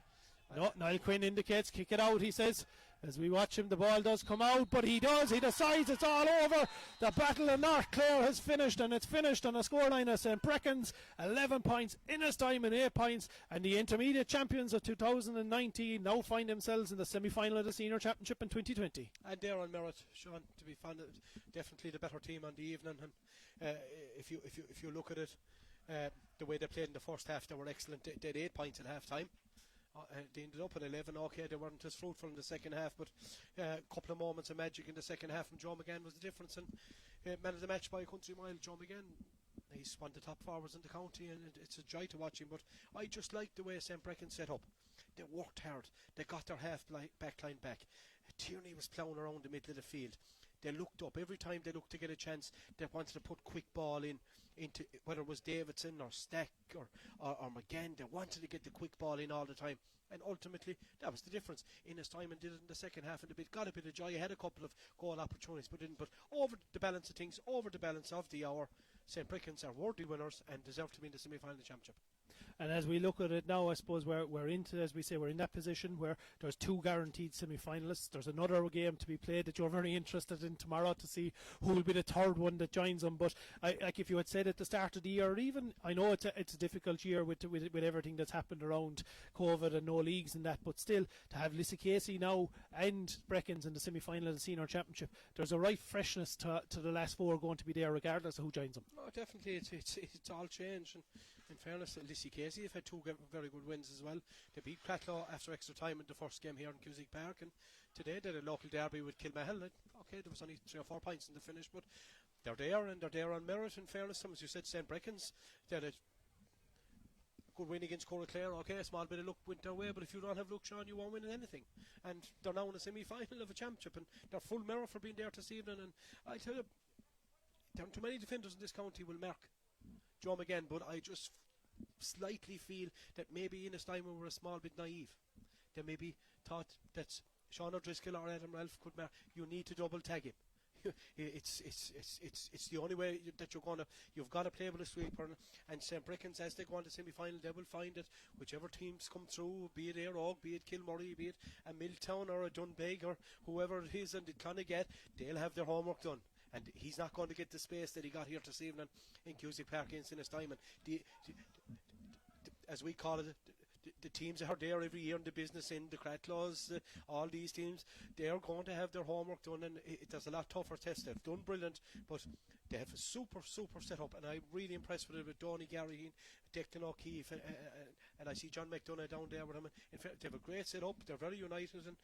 No, Niall Quinn indicates kick it out, he says. As we watch him, the ball does come out, but he decides it's all over. The battle in North Clare has finished, and it's finished on a scoreline of St. Breckans, 11 points, Ennistymon 8 points, and the intermediate champions of 2019 now find themselves in the semi-final of the senior championship in 2020.
And they're on merit, Sean, to be found definitely the better team on the evening. And if you look at it, the way they played in the first half, they were excellent. They had 8 points at half time. They ended up at 11. Okay, they weren't as fruitful in the second half, but a couple of moments of magic in the second half from Joe McGann was the difference. And man of the match by a country mile, Joe McGann. He's one of the top forwards in the county, and it's a joy to watch him. But I just like the way St. Breccan set up. They worked hard. They got their back line back. Tierney was ploughing around the middle of the field. They looked up every time they looked to get a chance. They wanted to put quick ball into whether it was Davidson or Stack or McGann. They wanted to get the quick ball in all the time, and ultimately that was the difference. Ennistymon did it in the second half, and got a bit of joy. Had a couple of goal opportunities, but didn't. But over the balance of things, over the balance of the hour, St. Brickens are worthy winners and deserve to be in the semi-final of the championship.
And as we look at it now, I suppose we're into, as we say, we're in that position where there's 2 guaranteed semi-finalists. There's another game to be played that you're very interested in tomorrow to see who will be the third one that joins them. But like if you had said at the start of the year, or even, I know it's a difficult year with everything that's happened around COVID and no leagues and that, but still to have Lissycasey now and Breckans in the semi-final of the senior championship, there's a right freshness to the last 4 going to be there regardless of who joins them.
Oh, definitely, it's all changed. And in fairness, Lissycasey have had 2 very good wins as well. They beat Cratloe after extra time in the first game here in Cusick Park, and today they had a local derby with Kilmahel. Okay, there was only 3 or 4 points in the finish, but they're there, and they're there on merit. In fairness, as you said, St. Breckans, they had a good win against Clare. Okay, a small bit of luck went their way, but if you don't have luck, Sean, you won't win anything. And they're now in a semi-final of a championship, and they're full merit for being there this evening. And I tell you, there are too many defenders in this county will mark Joe McGann, but I just slightly feel that maybe Ennistymon were a small bit naive. They maybe thought that Sean O'Driscoll or Adam Ralph could mark. You need to double tag him. It's the only way that you've got to play with a sweeper. And St. Brickens, as they go on to semi-final, they will find that whichever teams come through, be it Airog, be it Kilmurray, be it a Milltown or a Dunbeg or whoever it is, and they kind of get, they'll have their homework done. And he's not going to get the space that he got here this evening in Cusick Park against Ennistymon. As we call it, the teams that are there every year in the business, in the Cratloes, all these teams, they are going to have their homework done, and there's a lot tougher tests. They've done brilliant, but they have a super setup, and I'm really impressed with it with Donny Garrigan, Declan O'Keefe, and I see John McDonough down there with him. In fact, they have a great setup. They're very united, and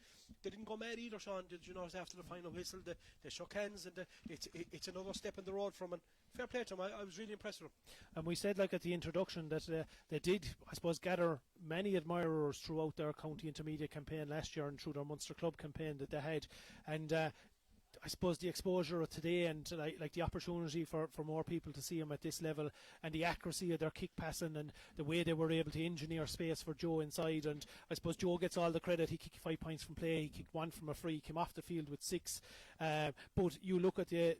they didn't go mad either, Sean. Did you notice after the final whistle, they shook hands, and it's another step in the road from them. Fair play to them. I was really impressed with them. And
we said, like at the introduction, that they did, I suppose, gather many admirers throughout their county intermediate campaign last year and through their Munster Club campaign that they had. And I suppose the exposure of today and like the opportunity for more people to see them at this level, and the accuracy of their kick passing and the way they were able to engineer space for Joe inside. And I suppose Joe gets all the credit. He kicked 5 points from play, he kicked 1 from a free, came off the field with 6. But you look at the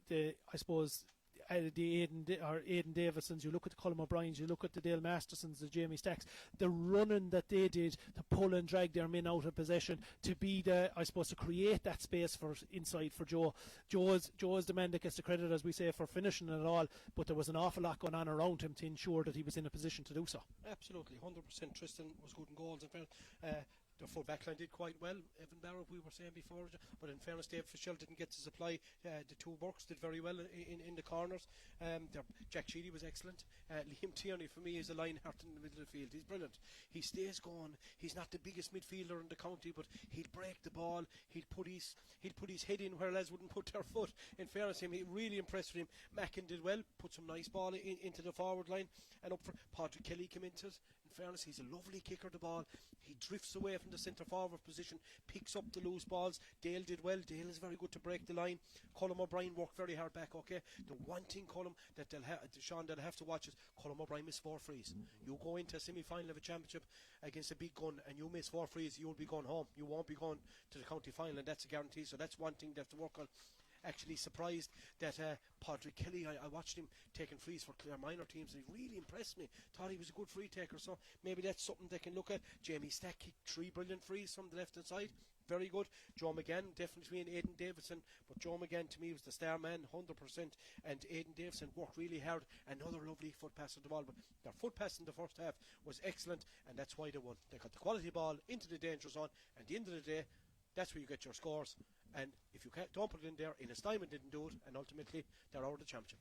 I suppose, the Aidan Davisons, you look at the Colm O'Briens, you look at the Dale Mastersons, the Jamie Stacks, the running that they did to pull and drag their men out of possession, to be to create that space for inside for Joe. Joe is the man that gets the credit, as we say, for finishing it all, but there was an awful lot going on around him to ensure that he was in a position to do so.
Absolutely, 100%. Tristan was good in goals. In fairness, the full back line did quite well. Evan Barrow, we were saying before, but in fairness, Dave Fischel didn't get to supply. The 2 Burks did very well in the corners. Jack Sheedy was excellent. Liam Tierney, for me, is a line heart in the middle of the field. He's brilliant. He stays going. He's not the biggest midfielder in the county, but he'll break the ball. He'll put his head in where lads wouldn't put their foot. In fairness, he really impressed with him. Mackin did well, put some nice ball into the forward line, and up for Patrick Kelly came into it. In fairness, he's a lovely kicker of the ball. He drifts away from the centre forward position, picks up the loose balls. Dale did well. Dale is very good to break the line. Colm O'Brien worked very hard back. Okay, the one thing, Colm, that they'll have to watch is Colm O'Brien missed 4 frees. You go into a semi-final of a championship against a big gun and you miss 4 frees, you'll be going home. You won't be going to the county final, and that's a guarantee. So that's one thing they have to work on. actually surprised that Padraig Kelly, I watched him taking frees for Clare minor teams, and he really impressed me. Thought he was a good free taker, so maybe that's something they can look at. Jamie Stack kicked 3 brilliant frees from the left hand side. Very good. Joe McGann, definitely between Aidan Davison, but Joe McGann to me was the star man, 100%, and Aidan Davison worked really hard. Another lovely foot pass of the ball, but their foot pass in the first half was excellent, and that's why they won. They got the quality ball into the danger zone, and at the end of the day, that's where you get your scores. And if you don't put it in there, Ennistymon didn't do it, and ultimately they're out of the championship.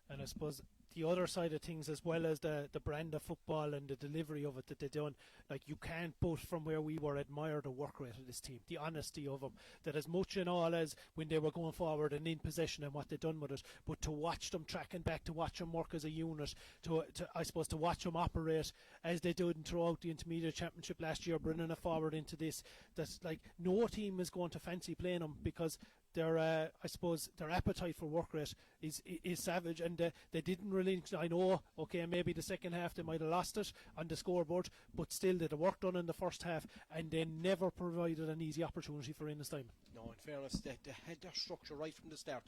And I suppose the other side of things, as well as the brand of football and the delivery of it that they done, like, you can't but from where we were admire the work rate of this team, the honesty of them, that as much and all as when they were going forward and in possession and what they done with it, but to watch them tracking back, to watch them work as a unit, to I suppose to watch them operate as they did throughout the intermediate championship last year, bringing it forward into this, that's like no team is going to fancy playing them, because their I suppose their appetite for work rate is savage, and they didn't really. I know, okay, maybe the second half they might have lost it on the scoreboard, but still they had the work done in the first half, and they never provided an easy opportunity for Ennistymon.
No, in fairness, they had their structure right from the start.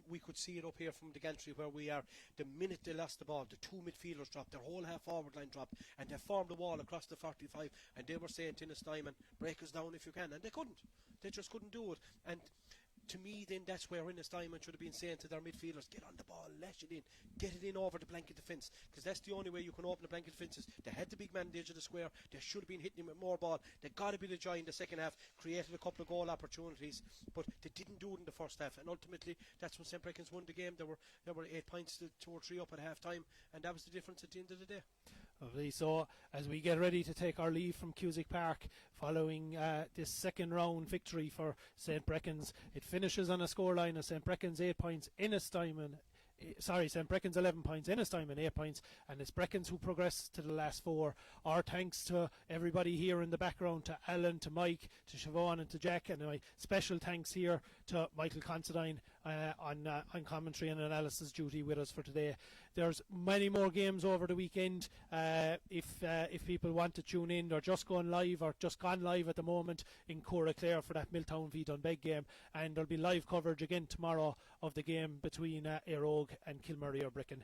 We could see it up here from the gantry where we are. The minute they lost the ball, the two midfielders dropped, their whole half forward line dropped, and they formed a wall across the 45, and they were saying to Ennistymon, break us down if you can, and they couldn't. They just couldn't do it. And to me, then, that's where Ennistymon should have been saying to their midfielders, get on the ball, lash it in, get it in over the blanket defence, because that's the only way you can open the blanket defences. They had the big man on the edge of the square. They should have been hitting him with more ball. They got a bit of joy in the second half, created a couple of goal opportunities, but they didn't do it in the first half, and ultimately that's when St. Breckans won the game. There were 8 points to 2 or 3 up at half time, and that was the difference at the end of the day.
Lovely. So as we get ready to take our leave from Cusick Park following this second round victory for St. Breckans, it finishes on a scoreline of St. Breckans 8 points, St. Breckans 11 points, Ennistymon 8 points, and it's Breckans who progress to the last 4. Our thanks to everybody here in the background, to Alan, to Mike, to Siobhan and to Jack, and my special thanks here to Michael Considine on commentary and analysis duty with us for today. There's many more games over the weekend. If people want to tune in, they're just going live or just gone live at the moment in Clare for that Milltown v Dunbeg game, and there'll be live coverage again tomorrow of the game between Air Oak and Kilmurray or Brecon.